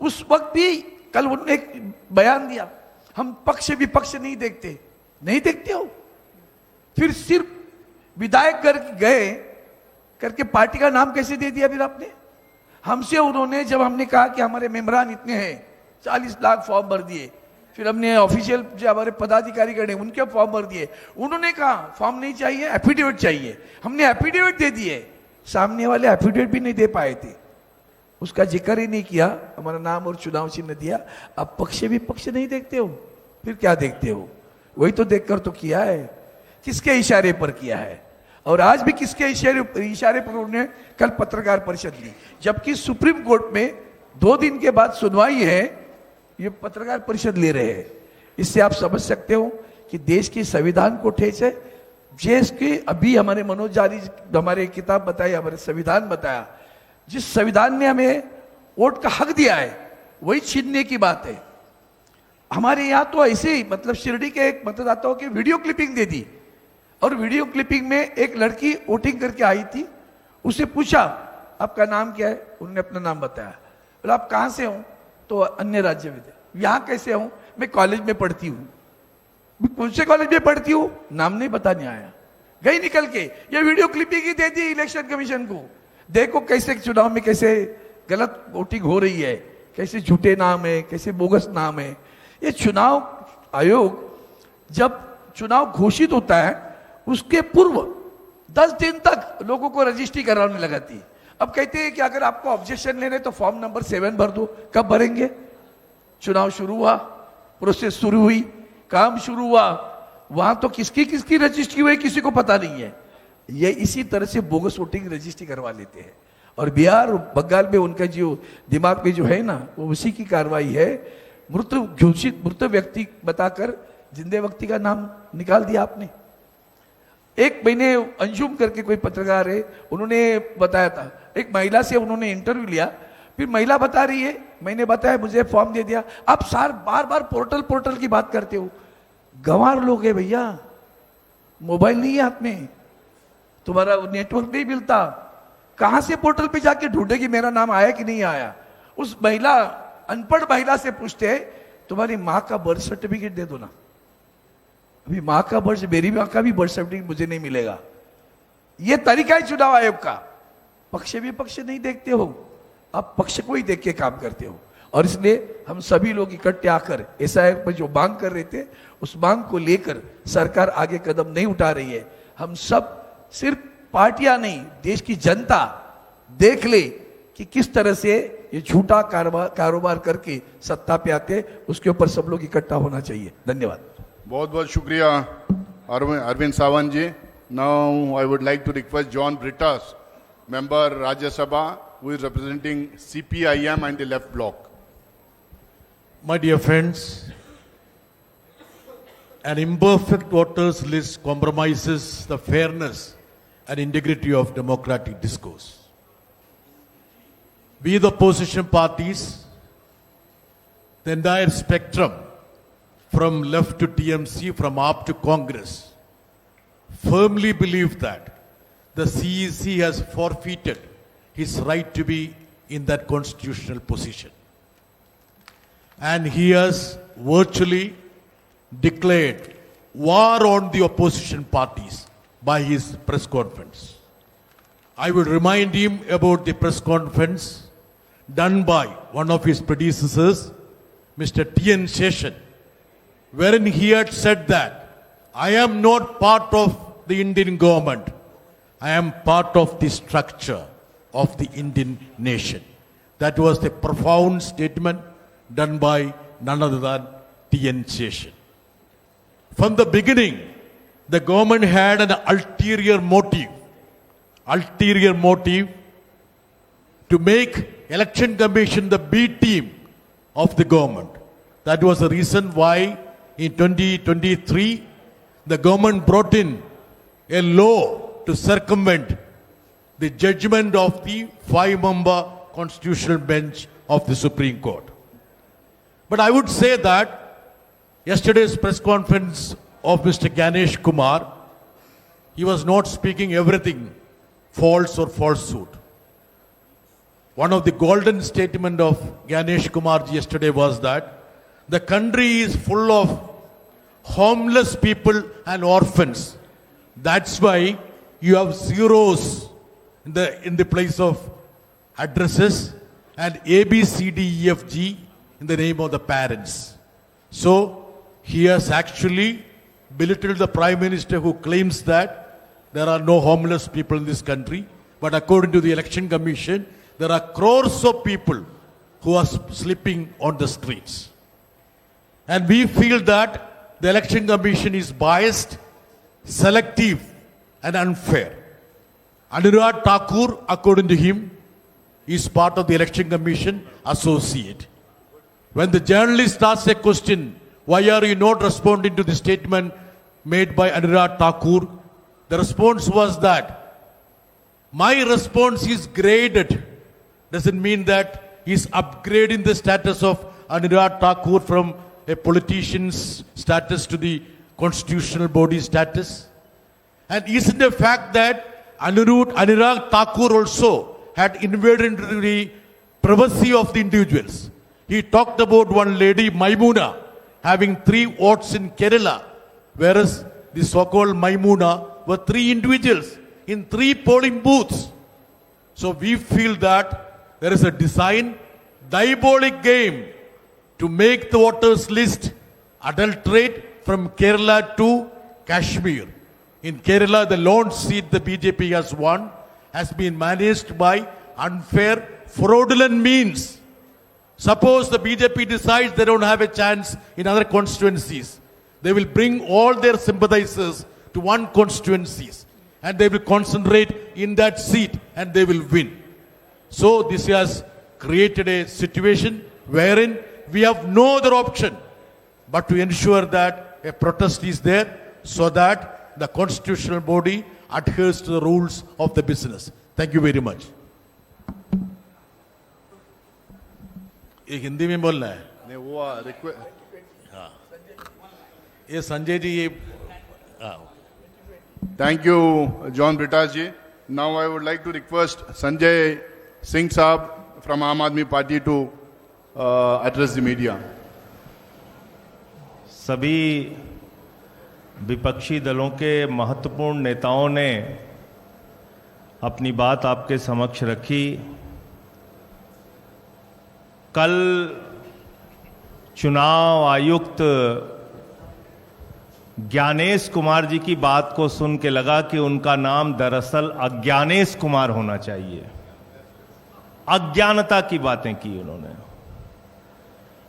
उस वक्त भी कल उन्होंने एक बयान दिया, हम पक्ष विपक्ष नहीं देखते। नहीं देखते हो, फिर सिर्फ विधायक गए करके पार्टी का नाम कैसे दे दिया? फिर आपने हमसे, उन्होंने जब हमने कहा कि हमारे मेंबरान इतने हैं, 40 लाख फॉर्म भर दिए, फिर हमने ऑफिशियल जो हमारे पदाधिकारी गए उनके फॉर्म भर दिए, उन्होंने कहा फॉर्म नहीं चाहिए, एफिडेविट चाहिए। हमने एफिडेविट दे दिए, सामने वाले एफिडेविट भी नहीं दे पाए थे, उसका जिक्र ही नहीं किया, हमारा नाम और चुनाव चिन्ह दिया। अब पक्ष विपक्ष नहीं देखते हो, फिर क्या देखते हो? वही तो देखकर तो किया है, किसके इशारे पर किया है, और आज भी किसके इशारे पर उन्होंने कल पत्रकार परिषद ली, जबकि सुप्रीम कोर्ट में 2 दिन के बाद सुनवाई है, ये पत्रकार परिषद ले रहे हैं। इससे आप समझ सकते हो कि देश के संविधान को ठेस है। देश के अभी हमारे मनोज जारी हमारे किताब बताई, हमारे संविधान बताया, जिस संविधान ने हमें वोट का हक दिया है वही छीनने की बात है। हमारे यहाँ तो ऐसे ही, मतलब शिरडी के एक मतदाताओं की वीडियो क्लिपिंग दे दी, और वीडियो क्लिपिंग में एक लड़की वोटिंग करके आई थी, उससे पूछा आपका नाम क्या है, उन्होंने अपना नाम बताया, बोला आप कहाँ से हो, तो अन्य राज्य में थे। यहाँ कैसे हूं? मैं कॉलेज में पढ़ती हूँ। कौन से कॉलेज में पढ़ती हूँ? नाम नहीं बताने आया। गई निकल के, ये वीडियो क्लिपिंग ही दे दी इलेक्शन कमीशन को। देखो कैसे चुनाव में कैसे गलत वोटिंग हो रही है, कैसे झूठे नाम है, कैसे बोगस नाम है। ये चुनाव आयोग जब चुनाव घोषित होता है उसके पूर्व 10 दिन तक लोगों को रजिस्ट्री कराने लगाती है। अब कहते हैं कि अगर आपको ऑब्जेक्शन लेने तो फॉर्म नंबर 7 भर दो। कब भरेंगे? चुनाव शुरू हुआ, प्रोसेस शुरू हुई, काम शुरू हुआ, वहां तो किसकी किसकी रजिस्ट्री हुई किसी को पता नहीं है। ये इसी तरह से बोगस वोटिंग रजिस्ट्री करवा लेते हैं। और बिहार और बंगाल में उनका जो दिमाग में जो है ना, वो उसी की कार्रवाई है। मृत घोषित मृत व्यक्ति बताकर जिंदे व्यक्ति का नाम निकाल दिया आपने। एक महीने अंजुम करके कोई पत्रकार है, उन्होंने बताया था, एक महिला से उन्होंने इंटरव्यू लिया, फिर महिला बता रही है मैंने बताया मुझे फॉर्म दे दिया। आप बार बार पोर्टल की बात करते हो। गंवार लोग है भैया, मोबाइल नहीं है हाथ में, तुम्हारा नेटवर्क नहीं मिलता, कहां से पोर्टल पे जाके ढूंढे कि मेरा नाम आया कि नहीं आया। उस महिला, अनपढ़ महिला से पूछते तुम्हारी माँ का बर्थ सर्टिफिकेट दे दो ना। अभी माँ का बर्थ, मेरी माँ का भी बर्थ सर्टिफिकेट मुझे नहीं मिलेगा। यह तरीका है चुनाव आयोग का। पक्ष विपक्ष नहीं देखते हो, आप पक्ष को ही देख के काम करते हो। और इसलिए हम सभी लोग इकट्ठे आकर एसआईआर पर जो मांग कर रहे थे, उस मांग को लेकर सरकार आगे कदम नहीं उठा रही है। हम सब, सिर्फ पार्टियां नहीं, देश की जनता देख ले कि किस तरह से ये झूठा कारोबार करके सत्ता पे आते, उसके ऊपर सब लोग इकट्ठा होना चाहिए। धन्यवाद। बहुत बहुत शुक्रिया Arvind Sawant ji. Now I would like to request John Brittas, member Rajya Sabha, who is representing CPIM and the left bloc. My dear friends, an imperfect voters list compromises the fairness and integrity of democratic discourse. We, the opposition parties, the entire spectrum from left to TMC, from AAP to Congress, firmly believe that the CEC has forfeited his right to be in that constitutional position. And he has virtually declared war on the opposition parties by his press conference. I will remind him about the press conference done by one of his predecessors, Mr. T.N. Seshan, wherein he had said that I am not part of the Indian government. I am part of the structure of the Indian nation. That was the profound statement done by none other than T.N. Seshan. From the beginning, the government had an ulterior motive to make election commission the B team of the government. That was the reason why in 2023, the government brought in a law to circumvent the judgment of the 5-member constitutional bench of the Supreme Court. But I would say that yesterday's press conference of Mr. Ganesh Kumar, he was not speaking everything false or falsehood. One of the golden statement of Ganesh Kumar yesterday was that the country is full of homeless people and orphans. That's why you have zeros in the place of addresses and A, B, C, D, E, F, G in the name of the parents. So he has actually belittled the Prime Minister who claims that there are no homeless people in this country. But according to the Election Commission, there are crores of people who are sleeping on the streets. And we feel that the Election Commission is biased, selective, and unfair. Anurag Thakur, according to him, is part of the Election Commission associate. When the journalist asks a question, why are you not responding to the statement made by Anurag Thakur? The response was that my response is graded. Doesn't mean that he's upgrading the status of Anurag Thakur from a politician's status to the constitutional body status. And isn't the fact that Anurag Thakur also had invaded into the privacy of the individuals. He talked about one lady, Maimuna, having 3 votes in Kerala, whereas the so-called Maimuna were 3 individuals in 3 polling booths. So we feel that there is a design, diabolic game to make the voters list adulterate from Kerala to Kashmir. In Kerala, the lone seat the BJP has won has been managed by unfair, fraudulent means. Suppose the BJP decides they don't have a chance in other constituencies. They will bring all their sympathizers to one constituencies and they will concentrate in that seat and they will win. So this has created a situation wherein we have no other option but to ensure that a protest is there so that the constitutional body adheres to the rules of the business. Thank you very much. ये हिंदी में बोलना है नहीं वो ये संजय जी ये Thank you, John Britas ji. Now I would like to request Sanjay Singh Saab from Aam Aadmi Party to address the media. सभी विपक्षी दलों के महत्वपूर्ण नेताओं ने अपनी बात आपके समक्ष रखी। कल चुनाव आयुक्त ज्ञानेश कुमार जी की बात को सुन के लगा कि उनका नाम दरअसल अज्ञानेश कुमार होना चाहिए। अज्ञानता की बातें की उन्होंने।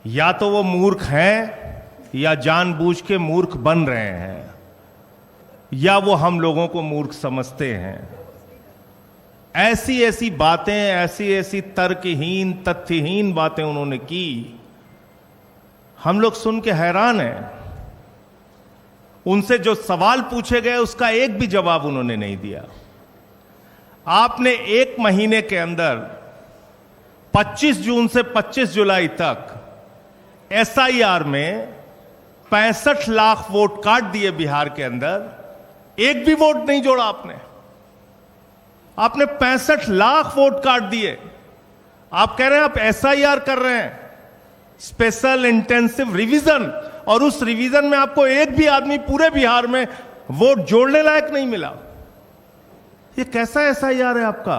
या तो वो मूर्ख हैं या जानबूझ के मूर्ख बन रहे हैं या वो हम लोगों को मूर्ख समझते हैं। ऐसी ऐसी बातें, ऐसी ऐसी तर्कहीन, तथ्यहीन बातें उन्होंने की, हम लोग सुन के हैरान हैं। उनसे जो सवाल पूछे गए उसका एक भी जवाब उन्होंने नहीं दिया। आपने 1 महीने के अंदर 25 जून से 25 जुलाई तक एसआईआर में 65 लाख वोट काट दिए बिहार के अंदर, एक भी वोट नहीं जोड़ा आपने। आपने 65 लाख वोट काट दिए। आप कह रहे हैं आप एसआईआर कर रहे हैं, स्पेशल इंटेंसिव रिवीजन, और उस रिवीजन में आपको एक भी आदमी पूरे बिहार में वोट जोड़ने लायक नहीं मिला। ये कैसा एसआईआर है आपका?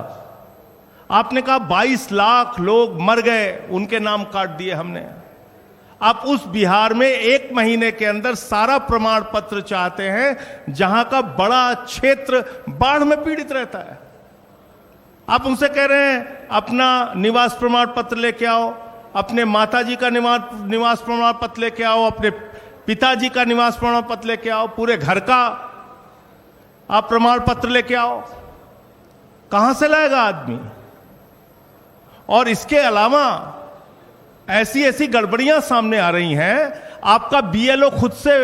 आपने कहा 22 लाख लोग मर गए, उनके नाम काट दिए हमने। आप उस बिहार में 1 महीने के अंदर सारा प्रमाण पत्र चाहते हैं जहां का बड़ा क्षेत्र बाढ़ में पीड़ित रहता है। आप उनसे कह रहे हैं अपना निवास प्रमाण पत्र लेके आओ, अपने माताजी का निवास प्रमाण पत्र लेके आओ, अपने पिताजी का निवास प्रमाण पत्र लेके आओ, पूरे घर का आप प्रमाण पत्र लेके आओ। कहां से लाएगा आदमी? और इसके अलावा ऐसी ऐसी गड़बड़ियां सामने आ रही हैं। आपका बीएलओ खुद से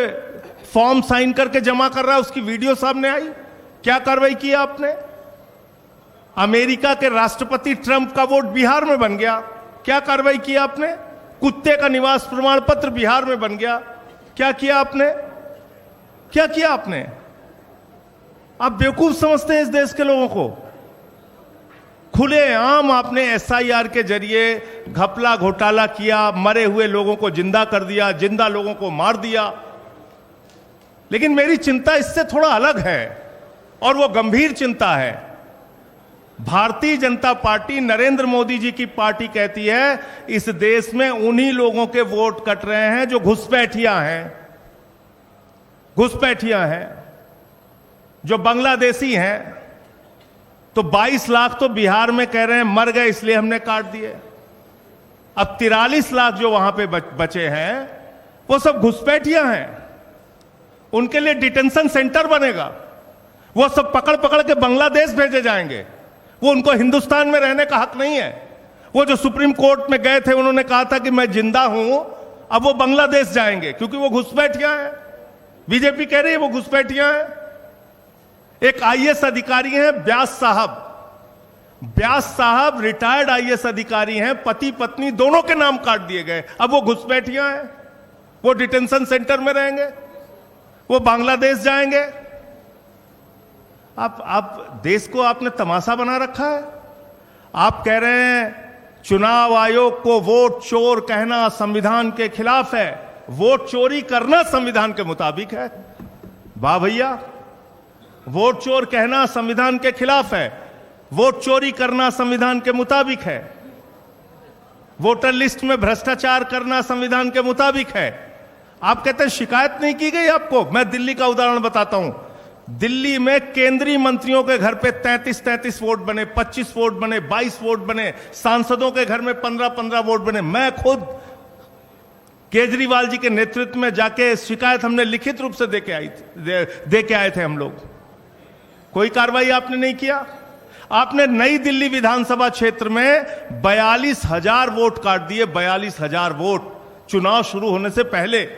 फॉर्म साइन करके जमा कर रहा है, उसकी वीडियो सामने आई। क्या कार्रवाई की आपने? अमेरिका के राष्ट्रपति ट्रंप का वोट बिहार में बन गया, क्या कार्रवाई की आपने? कुत्ते का निवास प्रमाण पत्र बिहार में बन गया, क्या किया आपने? क्या किया आपने? आप बेवकूफ समझते हैं इस देश के लोगों को। खुलेआम आपने एसआईआर के जरिए घपला घोटाला किया, मरे हुए लोगों को जिंदा कर दिया, जिंदा लोगों को मार दिया। लेकिन मेरी चिंता इससे थोड़ा अलग है और वो गंभीर चिंता है। भारतीय जनता पार्टी, नरेंद्र मोदी जी की पार्टी कहती है इस देश में उन्हीं लोगों के वोट कट रहे हैं जो घुसपैठिया हैं, घुसपैठिया हैं, जो बांग्लादेशी हैं। तो 22 लाख तो बिहार में कह रहे हैं मर गए इसलिए हमने काट दिए। अब 43 लाख जो वहां पे बचे हैं वो सब घुसपैठिया हैं। उनके लिए डिटेंशन सेंटर बनेगा, वो सब पकड़ पकड़ के बांग्लादेश भेजे जाएंगे। वो उनको हिंदुस्तान में रहने का हक नहीं है। वो जो सुप्रीम कोर्ट में गए थे, उन्होंने कहा था कि मैं जिंदा हूं, अब वो बांग्लादेश जाएंगे क्योंकि वो घुसपैठिया हैं। बीजेपी कह रही है वो घुसपैठिया हैं। एक आईएएस अधिकारी हैं व्यास साहब, व्यास साहब रिटायर्ड आईएएस अधिकारी हैं, पति पत्नी दोनों के नाम काट दिए गए। अब वो घुसपैठिया हैं, वो डिटेंशन सेंटर में रहेंगे, वो बांग्लादेश जाएंगे। आप देश को आपने तमाशा बना रखा है। आप कह रहे हैं चुनाव आयोग को वोट चोर कहना संविधान के खिलाफ है, वोट चोरी करना संविधान के मुताबिक है। वाह भैया, वोट चोर कहना संविधान के खिलाफ है, वोट चोरी करना संविधान के मुताबिक है, वोटर लिस्ट में भ्रष्टाचार करना संविधान के मुताबिक है। आप कहते हैं शिकायत नहीं की गई आपको। मैं दिल्ली का उदाहरण बताता हूं। दिल्ली में केंद्रीय मंत्रियों के घर पे 33 वोट बने, 25 वोट बने, 22 वोट बने, सांसदों के घर में 15 वोट बने। मैं खुद केजरीवाल जी के नेतृत्व में जाके शिकायत हमने लिखित रूप से दे के आए थे हम लोग। कोई कार्रवाई आपने नहीं किया। आपने नई दिल्ली विधानसभा क्षेत्र में 42,000 वोट काट दिए, 42,000 वोट चुनाव शुरू होने से पहले।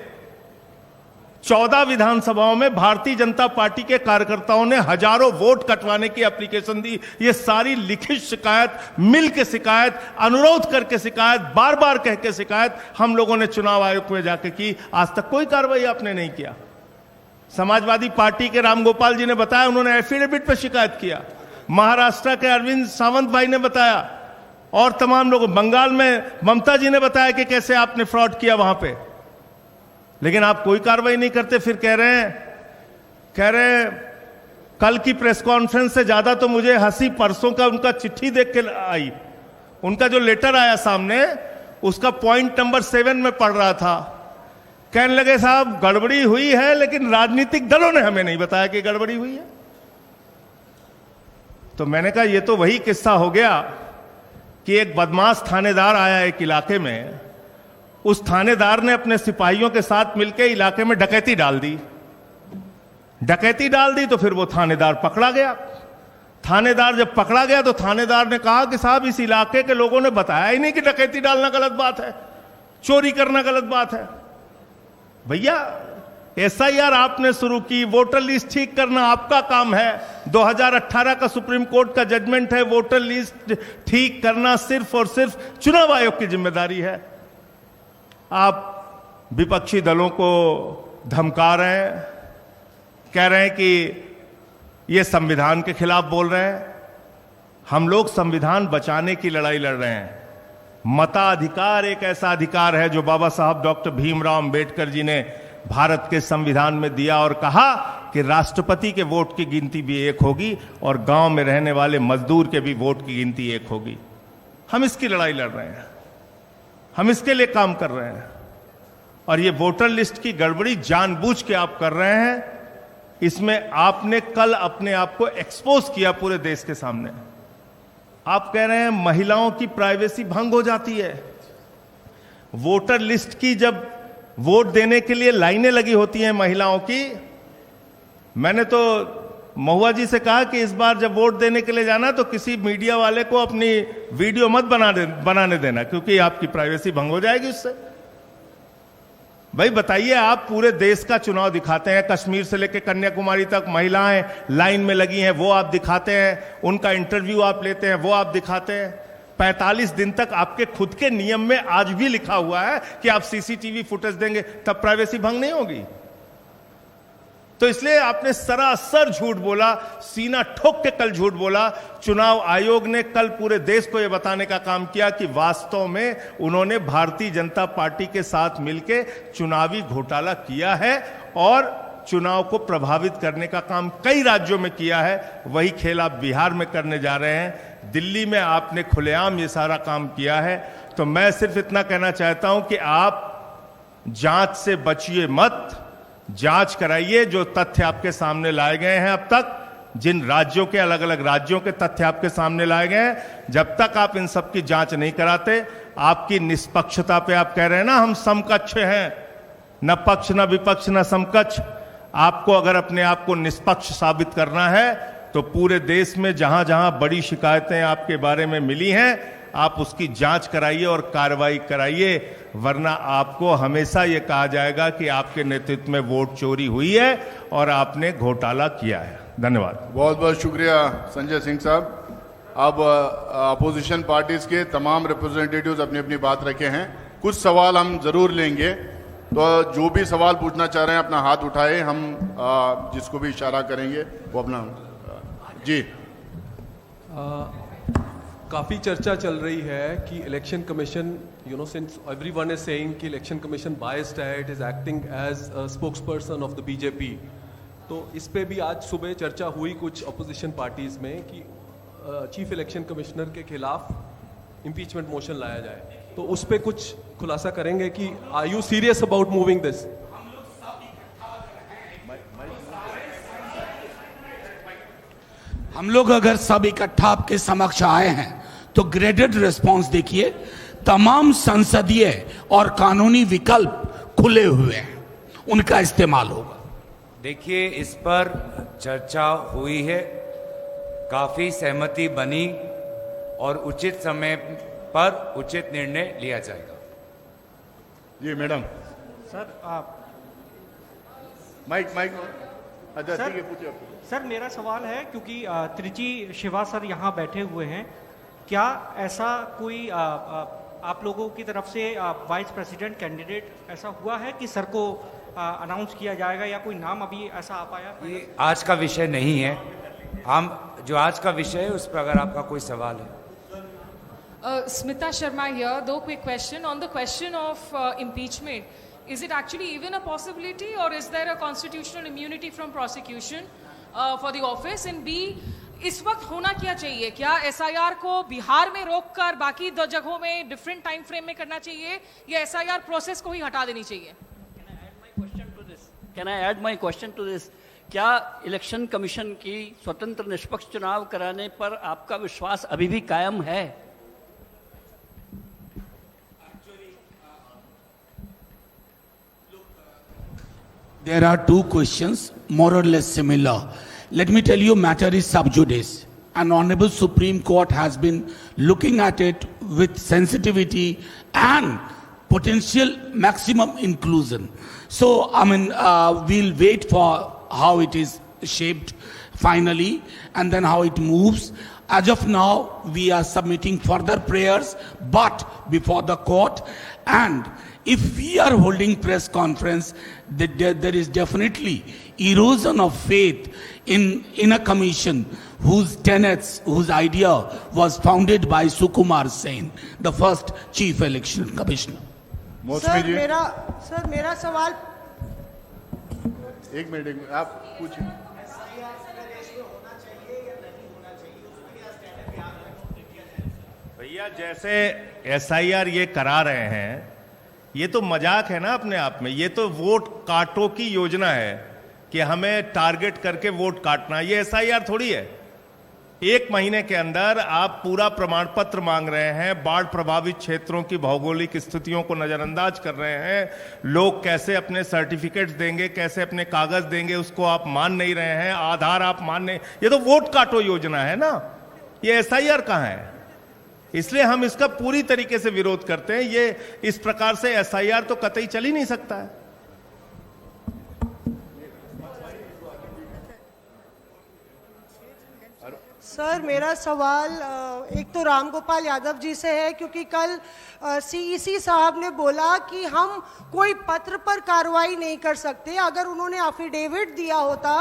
14 विधानसभाओं में भारतीय जनता पार्टी के कार्यकर्ताओं ने हजारों वोट कटवाने की एप्लीकेशन दी। ये सारी लिखित शिकायत, मिल के शिकायत, अनुरोध करके शिकायत, बार बार कह के शिकायत हम लोगों ने चुनाव आयोग में जाके की। आज तक कोई कार्रवाई आपने नहीं किया। समाजवादी पार्टी के रामगोपाल जी ने बताया, उन्होंने एफिडेविट पर शिकायत किया। महाराष्ट्र के अरविंद सावंत भाई ने बताया और तमाम लोग, बंगाल में ममता जी ने बताया कि कैसे आपने फ्रॉड किया वहां पे। लेकिन आप कोई कार्रवाई नहीं करते। फिर कह रहे हैं कल की प्रेस कॉन्फ्रेंस से ज्यादा तो मुझे हंसी परसों का उनका चिट्ठी देख के आई। उनका जो लेटर आया सामने, उसका पॉइंट नंबर 7 में पढ़ रहा था। कहने लगे साहब गड़बड़ी हुई है, लेकिन राजनीतिक दलों ने हमें नहीं बताया कि गड़बड़ी हुई है। तो मैंने कहा ये तो वही किस्सा हो गया कि एक बदमाश थानेदार आया एक इलाके में, उस थानेदार ने अपने सिपाहियों के साथ मिलकर इलाके में डकैती डाल दी। डकैती डाल दी तो फिर वो थानेदार पकड़ा गया। थानेदार जब पकड़ा गया तो थानेदार ने कहा कि साहब इस इलाके के लोगों ने बताया ही नहीं कि डकैती डालना गलत बात है, चोरी करना गलत बात है। भैया एसआईआर आपने शुरू की, वोटर लिस्ट ठीक करना आपका काम है। 2018 का सुप्रीम कोर्ट का जजमेंट है, वोटर लिस्ट ठीक करना सिर्फ और सिर्फ चुनाव आयोग की जिम्मेदारी है। आप विपक्षी दलों को धमका रहे हैं, कह रहे हैं कि ये संविधान के खिलाफ बोल रहे हैं। हम लोग संविधान बचाने की लड़ाई लड़ रहे हैं। मताधिकार एक ऐसा अधिकार है जो बाबा साहब डॉक्टर भीमराव अंबेडकर जी ने भारत के संविधान में दिया और कहा कि राष्ट्रपति के वोट की गिनती भी एक होगी और गांव में रहने वाले मजदूर के भी वोट की गिनती एक होगी। हम इसकी लड़ाई लड़ रहे हैं, हम इसके लिए काम कर रहे हैं। और ये वोटर लिस्ट की गड़बड़ी जानबूझ के आप कर रहे हैं। इसमें आपने कल अपने आप को एक्सपोज किया पूरे देश के सामने। आप कह रहे हैं महिलाओं की प्राइवेसी भंग हो जाती है। वोटर लिस्ट की जब वोट देने के लिए लाइनें लगी होती हैं महिलाओं की, मैंने तो महुआ जी से कहा कि इस बार जब वोट देने के लिए जाना तो किसी मीडिया वाले को अपनी वीडियो मत बनाने देना, क्योंकि आपकी प्राइवेसी भंग हो जाएगी उससे। भाई बताइए, आप पूरे देश का चुनाव दिखाते हैं, कश्मीर से लेकर कन्याकुमारी तक महिलाएं लाइन में लगी हैं, वो आप दिखाते हैं। उनका इंटरव्यू आप लेते हैं, वो आप दिखाते हैं। 45 दिन तक आपके खुद के नियम में आज भी लिखा हुआ है कि आप सीसीटीवी फुटेज देंगे, तब प्राइवेसी भंग नहीं होगी। तो इसलिए आपने सरासर झूठ बोला, सीना ठोक के कल झूठ बोला। चुनाव आयोग ने कल पूरे देश को यह बताने का काम किया कि वास्तव में उन्होंने भारतीय जनता पार्टी के साथ मिलकर चुनावी घोटाला किया है और चुनाव को प्रभावित करने का काम कई राज्यों में किया है। वही खेल आप बिहार में करने जा रहे हैं। दिल्ली में आपने खुलेआम ये सारा काम किया है। तो मैं सिर्फ इतना कहना चाहता हूं कि आप जांच से बचिए मत, जांच कराइए। जो तथ्य आपके सामने लाए गए हैं अब तक, जिन राज्यों के, अलग अलग राज्यों के तथ्य आपके सामने लाए गए हैं, जब तक आप इन सब की जांच नहीं कराते, आपकी निष्पक्षता पे आप कह रहे हैं ना हम समकक्ष हैं, न पक्ष न विपक्ष न समकक्ष। आपको अगर अपने आप को निष्पक्ष साबित करना है तो पूरे देश में जहां जहां बड़ी शिकायतें आपके बारे में मिली हैं, आप उसकी जांच कराइए और कार्रवाई कराइए, वरना आपको हमेशा यह कहा जाएगा कि आपके नेतृत्व में वोट चोरी हुई है और आपने घोटाला किया है। धन्यवाद। बहुत बहुत शुक्रिया संजय सिंह साहब। अब अपोजिशन पार्टीज के तमाम रिप्रेजेंटेटिव्स अपनी अपनी बात रखे हैं। कुछ सवाल हम जरूर लेंगे, तो जो भी सवाल पूछना चाह रहे हैं अपना हाथ उठाए, हम जिसको भी इशारा करेंगे वो अपना जी। काफ़ी चर्चा चल रही है कि election commission, since everyone is saying कि इलेक्शन कमीशन बायस्ड है, it is acting as a spokesperson of the BJP, तो इस पे भी आज सुबह चर्चा हुई कुछ अपोजिशन पार्टीज में कि चीफ इलेक्शन कमिश्नर के खिलाफ इम्पीचमेंट मोशन लाया जाए, तो उस पे कुछ खुलासा करेंगे कि are you serious about moving this? हम लोग अगर सब इकट्ठा आपके समक्ष आए हैं तो ग्रेडेड रिस्पांस देखिए, तमाम संसदीय और कानूनी विकल्प खुले हुए हैं, उनका इस्तेमाल होगा। देखिए, इस पर चर्चा हुई है, काफी सहमति बनी और उचित समय पर उचित निर्णय लिया जाएगा। जी मैडम। सर माइक अच्छा सर, ठीक है, पूछिए आप। सर मेरा सवाल है, क्योंकि त्रिची शिवा सर यहाँ बैठे हुए हैं, क्या ऐसा कोई आप लोगों की तरफ से वाइस प्रेसिडेंट कैंडिडेट ऐसा हुआ है कि सर को अनाउंस किया जाएगा, या कोई नाम अभी ऐसा आ पाया? ये आज का विषय नहीं है। हम जो आज का विषय है उस पर अगर आपका कोई सवाल है। Smita Sharma here. Though quick question on the question of impeachment. Is it actually even a possibility, or is there a constitutional immunity from prosecution for the office? And B, इस वक्त होना क्या चाहिए? क्या SIR को बिहार में रोककर बाकी दो जगहों में डिफरेंट टाइम फ्रेम में करना चाहिए, या SIR प्रोसेस को ही हटा देनी चाहिए? Can I add my question to this? क्या इलेक्शन कमीशन की स्वतंत्र निष्पक्ष चुनाव कराने पर आपका विश्वास अभी भी कायम है? There are two questions, more or less similar. Let me tell you, matter is sub judice. An honorable Supreme Court has been looking at it with sensitivity and potential maximum inclusion. So, we'll wait for how it is shaped finally and then how it moves. As of now, we are submitting further prayers, but before the court. And if we are holding press conference, there is definitely erosion of faith in a commission whose tenets, whose idea was founded by Sukumar Sen, the first chief election commissioner. Sir मेरा सवाल, एक minute आप पूछिए। भैया, जैसे SIR ये करा रहे हैं, ये तो मजाक है ना अपने आप में। ये तो वोट काटो की योजना है कि हमें टारगेट करके वोट काटना। ये SIR थोड़ी है। 1 महीने के अंदर आप पूरा प्रमाण पत्र मांग रहे हैं, बाढ़ प्रभावित क्षेत्रों की भौगोलिक स्थितियों को नजरअंदाज कर रहे हैं, लोग कैसे अपने सर्टिफिकेट्स देंगे, कैसे अपने कागज देंगे, उसको आप मान नहीं रहे हैं, आधार आप मान नहीं। ये तो वोट काटो योजना है ना, ये SIR कहाँ है? इसलिए हम इसका पूरी तरीके से विरोध करते हैं। ये इस प्रकार से SIR तो कतई चल ही नहीं सकता है। सर मेरा सवाल एक तो रामगोपाल यादव जी से है, क्योंकि कल CEC साहब ने बोला कि हम कोई पत्र पर कार्रवाई नहीं कर सकते। अगर उन्होंने एफिडेविट दिया होता,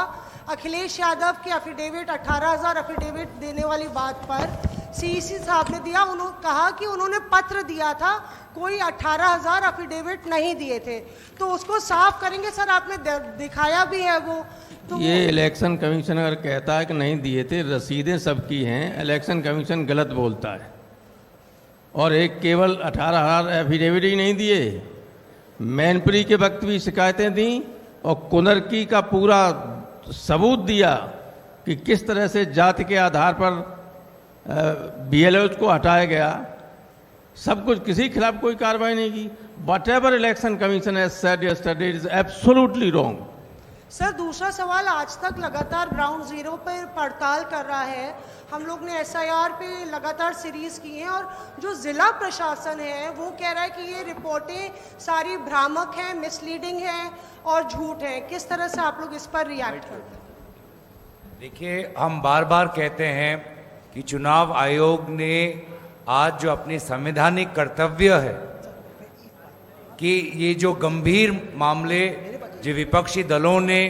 अखिलेश यादव के एफिडेविट 18,000 एफिडेविट देने वाली बात पर CEC साहब ने दिया, उन्होंने कहा कि उन्होंने पत्र दिया था, कोई 18,000 एफिडेविट नहीं दिए थे, तो उसको साफ करेंगे। सर आपने दिखाया भी है वो तो ये इलेक्शन कमीशन अगर कहता है कि नहीं दिए थे, रसीदें सबकी हैं, इलेक्शन कमीशन गलत बोलता है। और एक केवल 18,000 एफिडेविट ही नहीं दिए, मैनपुरी के वक्त भी शिकायतें दी और कुनरकी का पूरा सबूत दिया कि किस तरह से जाति के आधार पर BLOs को हटाया गया। सब कुछ, किसी के खिलाफ कोई कार्रवाई नहीं की। What ever election commission has said yesterday is absolutely wrong. Sir दूसरा सवाल, आज तक लगातार ग्राउंड जीरो पर पड़ताल कर रहा है। हम लोग ने SIR पे लगातार सीरीज की हैं, और जो जिला प्रशासन है वो कह रहा है कि ये रिपोर्टें सारी भ्रामक हैं, मिसलीडिंग हैं और झूठ हैं। किस तरह से आप लोग इस पर रिएक्ट करते हैं? देखिए, हम बार बार कहते हैं कि चुनाव आयोग ने आज जो अपनी संवैधानिक कर्तव्य है कि ये जो गंभीर मामले जो विपक्षी दलों ने,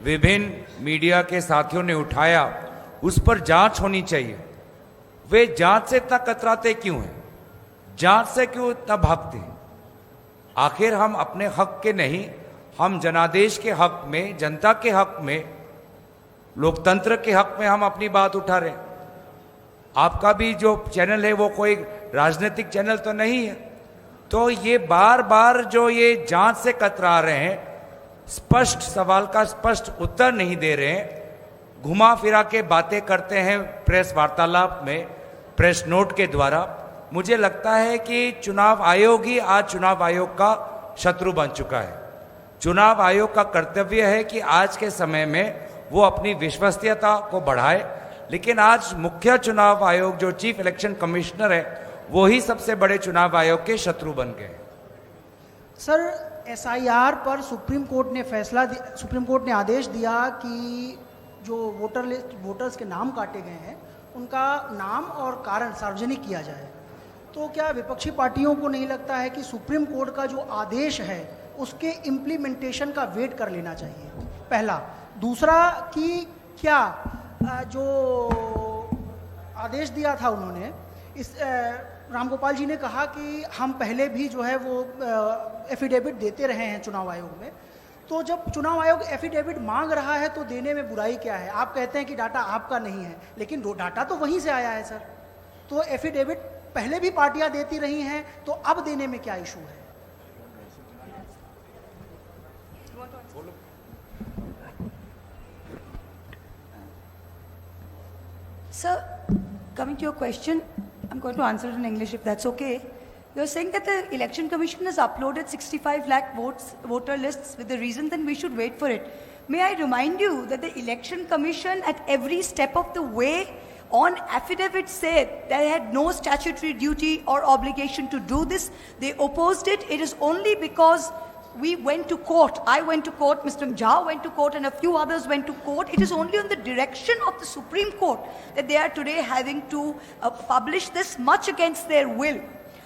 विभिन्न मीडिया के साथियों ने उठाया, उस पर जांच होनी चाहिए। वे जांच से इतना कतराते क्यों हैं? जांच से क्यों इतना भागते हैं? आखिर हम अपने हक के नहीं, हम जनादेश के हक में, जनता के हक में, लोकतंत्र के हक में हम अपनी बात उठा रहे हैं। आपका भी जो चैनल है वो कोई राजनीतिक चैनल तो नहीं है। तो ये बार बार जो ये जांच से कतरा रहे हैं, स्पष्ट सवाल का स्पष्ट उत्तर नहीं दे रहे हैं, घुमा फिरा के बातें करते हैं प्रेस वार्तालाप में, प्रेस नोट के द्वारा। मुझे लगता है कि चुनाव आयोग ही आज चुनाव आयोग का शत्रु बन चुका है। चुनाव आयोग का कर्तव्य है कि आज के समय में वो अपनी विश्वसनीयता को बढ़ाए, लेकिन आज मुख्य चुनाव आयोग जो चीफ इलेक्शन कमिश्नर है वो ही सबसे बड़े चुनाव आयोग के शत्रु बन गए। सर, एसआईआर पर सुप्रीम कोर्ट ने आदेश दिया कि जो वोटर्स के नाम काटे गए हैं उनका नाम और कारण सार्वजनिक किया जाए। तो क्या विपक्षी पार्टियों को नहीं लगता है कि सुप्रीम कोर्ट का जो आदेश है उसके इम्प्लीमेंटेशन का वेट कर लेना चाहिए? पहला। दूसरा कि क्या जो आदेश दिया था उन्होंने, इस रामगोपाल जी ने कहा कि हम पहले भी जो है वो एफिडेविट देते रहे हैं चुनाव आयोग में, तो जब चुनाव आयोग एफिडेविट मांग रहा है तो देने में बुराई क्या है? आप कहते हैं कि डाटा आपका नहीं है, लेकिन डाटा तो वहीं से आया है सर। तो एफिडेविट पहले भी पार्टियां देती रही हैं, तो अब देने में क्या इशू है? Sir, coming to your question, I'm going to answer it in English if that's okay. You're saying that the Election Commission has uploaded 65 lakh voter lists with the reason that we should wait for it. May I remind you that the Election Commission at every step of the way on affidavit said they had no statutory duty or obligation to do this. They opposed it. It is only because we went to court. I went to court, Mr. Jha went to court, and a few others went to court. It is only on the direction of the Supreme Court that they are today having to publish this, much against their will.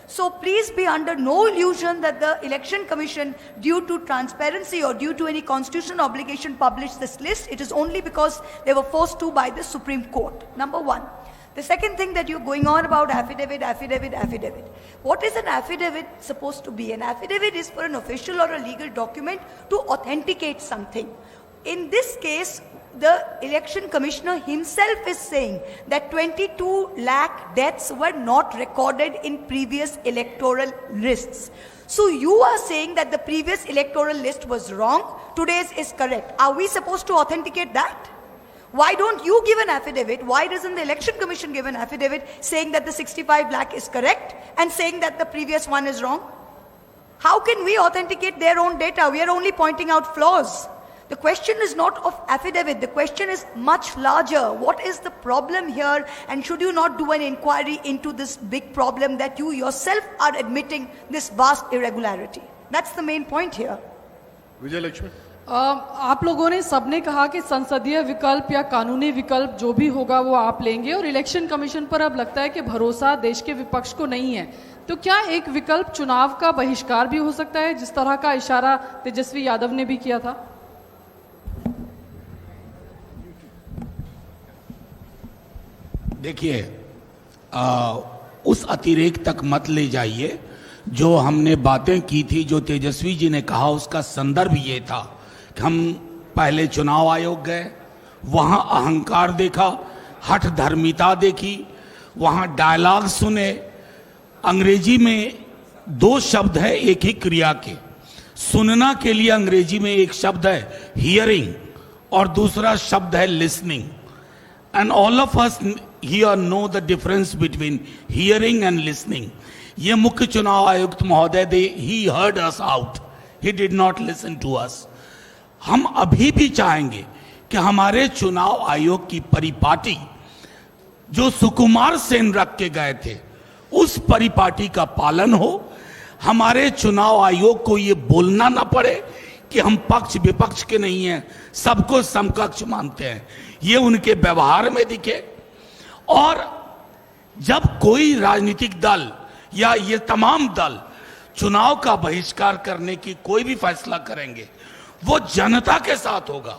So please be under no illusion that the Election Commission, due to transparency or due to any constitutional obligation, published this list. It is only because they were forced to by the Supreme Court. Number one. The second thing that you're going on about affidavit. What is an affidavit supposed to be? An affidavit is for an official or a legal document to authenticate something. In this case, the election commissioner himself is saying that 22 lakh deaths were not recorded in previous electoral lists. So you are saying that the previous electoral list was wrong, today's is correct. Are we supposed to authenticate that? Why don't you give an affidavit? Why doesn't the Election Commission give an affidavit saying that the 65 lakh is correct and saying that the previous one is wrong? How can we authenticate their own data? We are only pointing out flaws. The question is not of affidavit. The question is much larger. What is the problem here? And should you not do an inquiry into this big problem that you yourself are admitting this vast irregularity? That's the main point here. Vijay Lakshmi. आप लोगों ने सबने कहा कि संसदीय विकल्प या कानूनी विकल्प जो भी होगा वो आप लेंगे, और इलेक्शन कमीशन पर अब लगता है कि भरोसा देश के विपक्ष को नहीं है। तो क्या एक विकल्प चुनाव का बहिष्कार भी हो सकता है, जिस तरह का इशारा तेजस्वी यादव ने भी किया था? देखिए, उस अतिरेक तक मत ले जाइए। जो हमने बातें की थी, जो तेजस्वी जी ने कहा, उसका संदर्भ ये था कि हम पहले चुनाव आयोग गए, वहां अहंकार देखा, हठ धर्मिता देखी, वहां डायलॉग सुने। अंग्रेजी में दो शब्द है एक ही क्रिया के। सुनना के लिए अंग्रेजी में एक शब्द है हियरिंग और दूसरा शब्द है listening. And all of us here know the difference between hearing and listening. ये मुख्य चुनाव आयुक्त महोदय he heard us out, he did not listen to us. हम अभी भी चाहेंगे कि हमारे चुनाव आयोग की परिपाटी जो सुकुमार सेन रख के गए थे, उस परिपाटी का पालन हो। हमारे चुनाव आयोग को ये बोलना ना पड़े कि हम पक्ष विपक्ष के नहीं हैं, सबको समकक्ष मानते हैं। ये उनके व्यवहार में दिखे। और जब कोई राजनीतिक दल या ये तमाम दल चुनाव का बहिष्कार करने की कोई भी फैसला करेंगे, वो जनता के साथ होगा।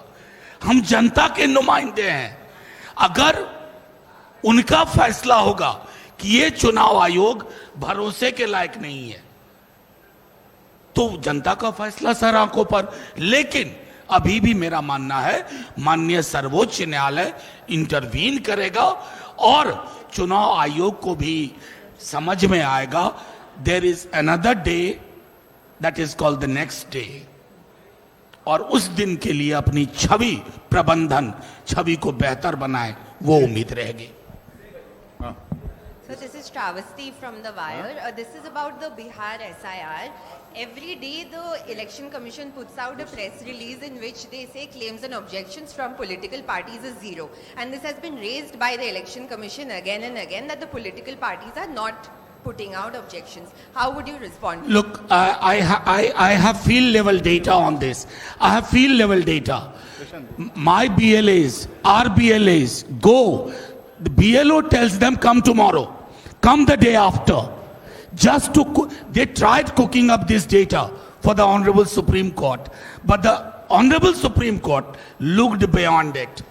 हम जनता के नुमाइंदे हैं। अगर उनका फैसला होगा कि ये चुनाव आयोग भरोसे के लायक नहीं है, तो जनता का फैसला सर आंखों पर। लेकिन अभी भी मेरा मानना है माननीय सर्वोच्च न्यायालय इंटरवीन करेगा और चुनाव आयोग को भी समझ में आएगा there is another day that is called the next day, और उस दिन के लिए अपनी छवि प्रबंधन, छवि को बेहतर बनाए, वो उम्मीद रहेगी। So this is Travesti from The Wire. This is about the Bihar SIR. Every day the Election Commission puts out a press release in which they say claims and objections from political parties is zero. And this has been raised by the Election Commission again and again that the political parties are not putting out objections. How would you respond? Look, I have field level data on this. I have field level data. My BLAs, our BLAs go. The BLO tells them come tomorrow, come the day after. Just to they tried cooking up this data for the Honorable Supreme Court, but the Honorable Supreme Court looked beyond it,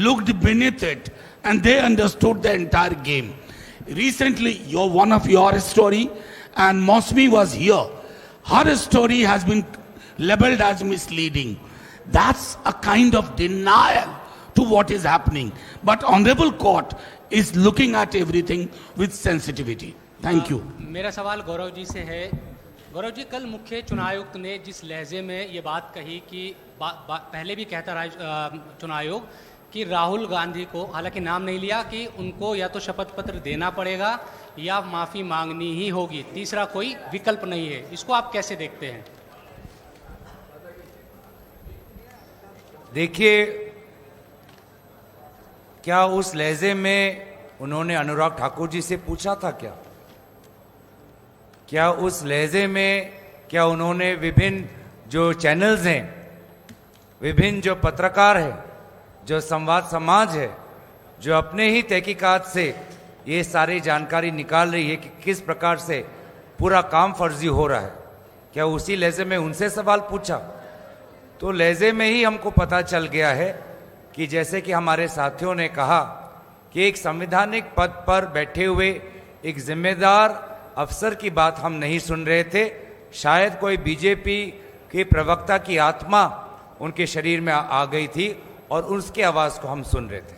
looked beneath it, and they understood the entire game. Recently, one of your story, and Mosmi was here. Her story has been labeled as misleading. That's a kind of denial to what is happening. But Honorable Court is looking at everything with sensitivity. Thank you. मेरा सवाल गौरव जी से है। गौरव जी, कल मुख्य चुनाव आयुक्त ने जिस लहजे में ये बात कही कि पहले भी कहता रहा चुनाव आयोग कि राहुल गांधी को, हालांकि नाम नहीं लिया, कि उनको या तो शपथ पत्र देना पड़ेगा या माफी मांगनी ही होगी, तीसरा कोई विकल्प नहीं है। इसको आप कैसे देखते हैं? देखिए, क्या उस लहजे में उन्होंने अनुराग ठाकुर जी से पूछा था क्या उस लहजे में क्या उन्होंने विभिन्न जो चैनल्स हैं, विभिन्न जो पत्रकार हैं, जो संवाद समाज है, जो अपने ही तहकीकात से ये सारी जानकारी निकाल रही है कि किस प्रकार से पूरा काम फर्जी हो रहा है, क्या उसी लहजे में उनसे सवाल पूछा? तो लहजे में ही हमको पता चल गया है कि जैसे कि हमारे साथियों ने कहा कि एक संवैधानिक पद पर बैठे हुए एक जिम्मेदार अफसर की बात हम नहीं सुन रहे थे। शायद कोई बीजेपी के प्रवक्ता की आत्मा उनके शरीर में आ गई थी और उसकी आवाज को हम सुन रहे थे।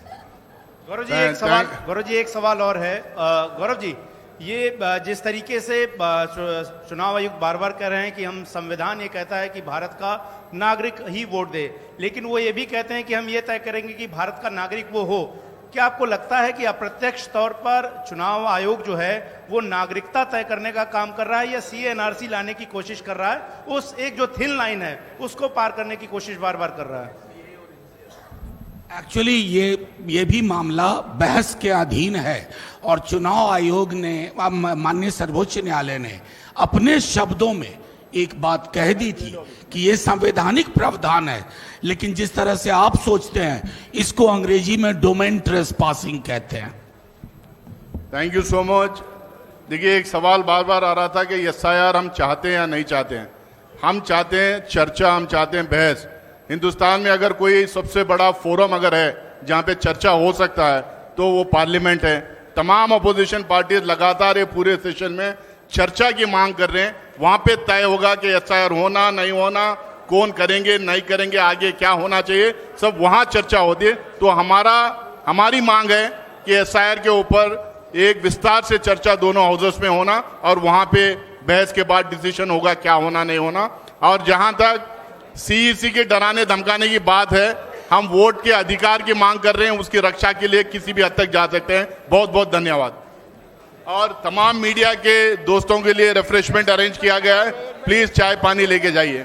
गौरव जी एक सवाल और है। गौरव जी, ये जिस तरीके से चुनाव आयोग बार बार कह रहे हैं कि हम संविधान ये कहता है कि भारत का नागरिक ही वोट दे, लेकिन वो ये भी कहते हैं कि हम ये तय करेंगे कि भारत का नागरिक वो हो, क्या आपको लगता है कि अप्रत्यक्ष तौर पर चुनाव आयोग जो है वो नागरिकता तय करने का काम कर रहा है या सीए एनआरसी लाने की कोशिश कर रहा है, उस एक जो थिन लाइन है उसको पार करने की कोशिश बार बार कर रहा है? एक्चुअली ये भी मामला बहस के अधीन है और चुनाव आयोग ने, माननीय सर्वोच्च न्यायालय ने अपने शब्दों में एक बात कह दी थी कि ये संवैधानिक प्रावधान है, लेकिन जिस तरह से आप सोचते हैं इसको अंग्रेजी में डोमेन ट्रेसपासिंग कहते हैं। Thank you so much. देखिए, एक सवाल बार बार आ रहा था कि एसआईआर हम चाहते हैं या नहीं चाहते हैं। हम चाहते हैं चर्चा, हम चाहते हैं बहस। हिंदुस्तान में अगर कोई सबसे बड़ा फोरम अगर है जहां पे चर्चा हो सकता है तो वो पार्लियामेंट है। तमाम अपोजिशन पार्टीज लगातार ये पूरे सेशन में चर्चा की मांग कर रहे हैं। वहां पे तय होगा कि एसआईआर होना नहीं होना, कौन करेंगे नहीं करेंगे, आगे क्या होना चाहिए, सब वहां चर्चा होती है। तो हमारी मांग है कि एसआईआर के ऊपर एक विस्तार से चर्चा दोनों हाउसेस में होना और वहां पे बहस के बाद डिसीजन होगा क्या होना नहीं होना। और जहां तक सीईसी के डराने धमकाने की बात है, हम वोट के अधिकार की मांग कर रहे हैं, उसकी रक्षा के लिए किसी भी हद तक जा सकते हैं। बहुत बहुत धन्यवाद। और तमाम मीडिया के दोस्तों के लिए रिफ्रेशमेंट अरेंज किया गया है, प्लीज चाय पानी लेके जाइए।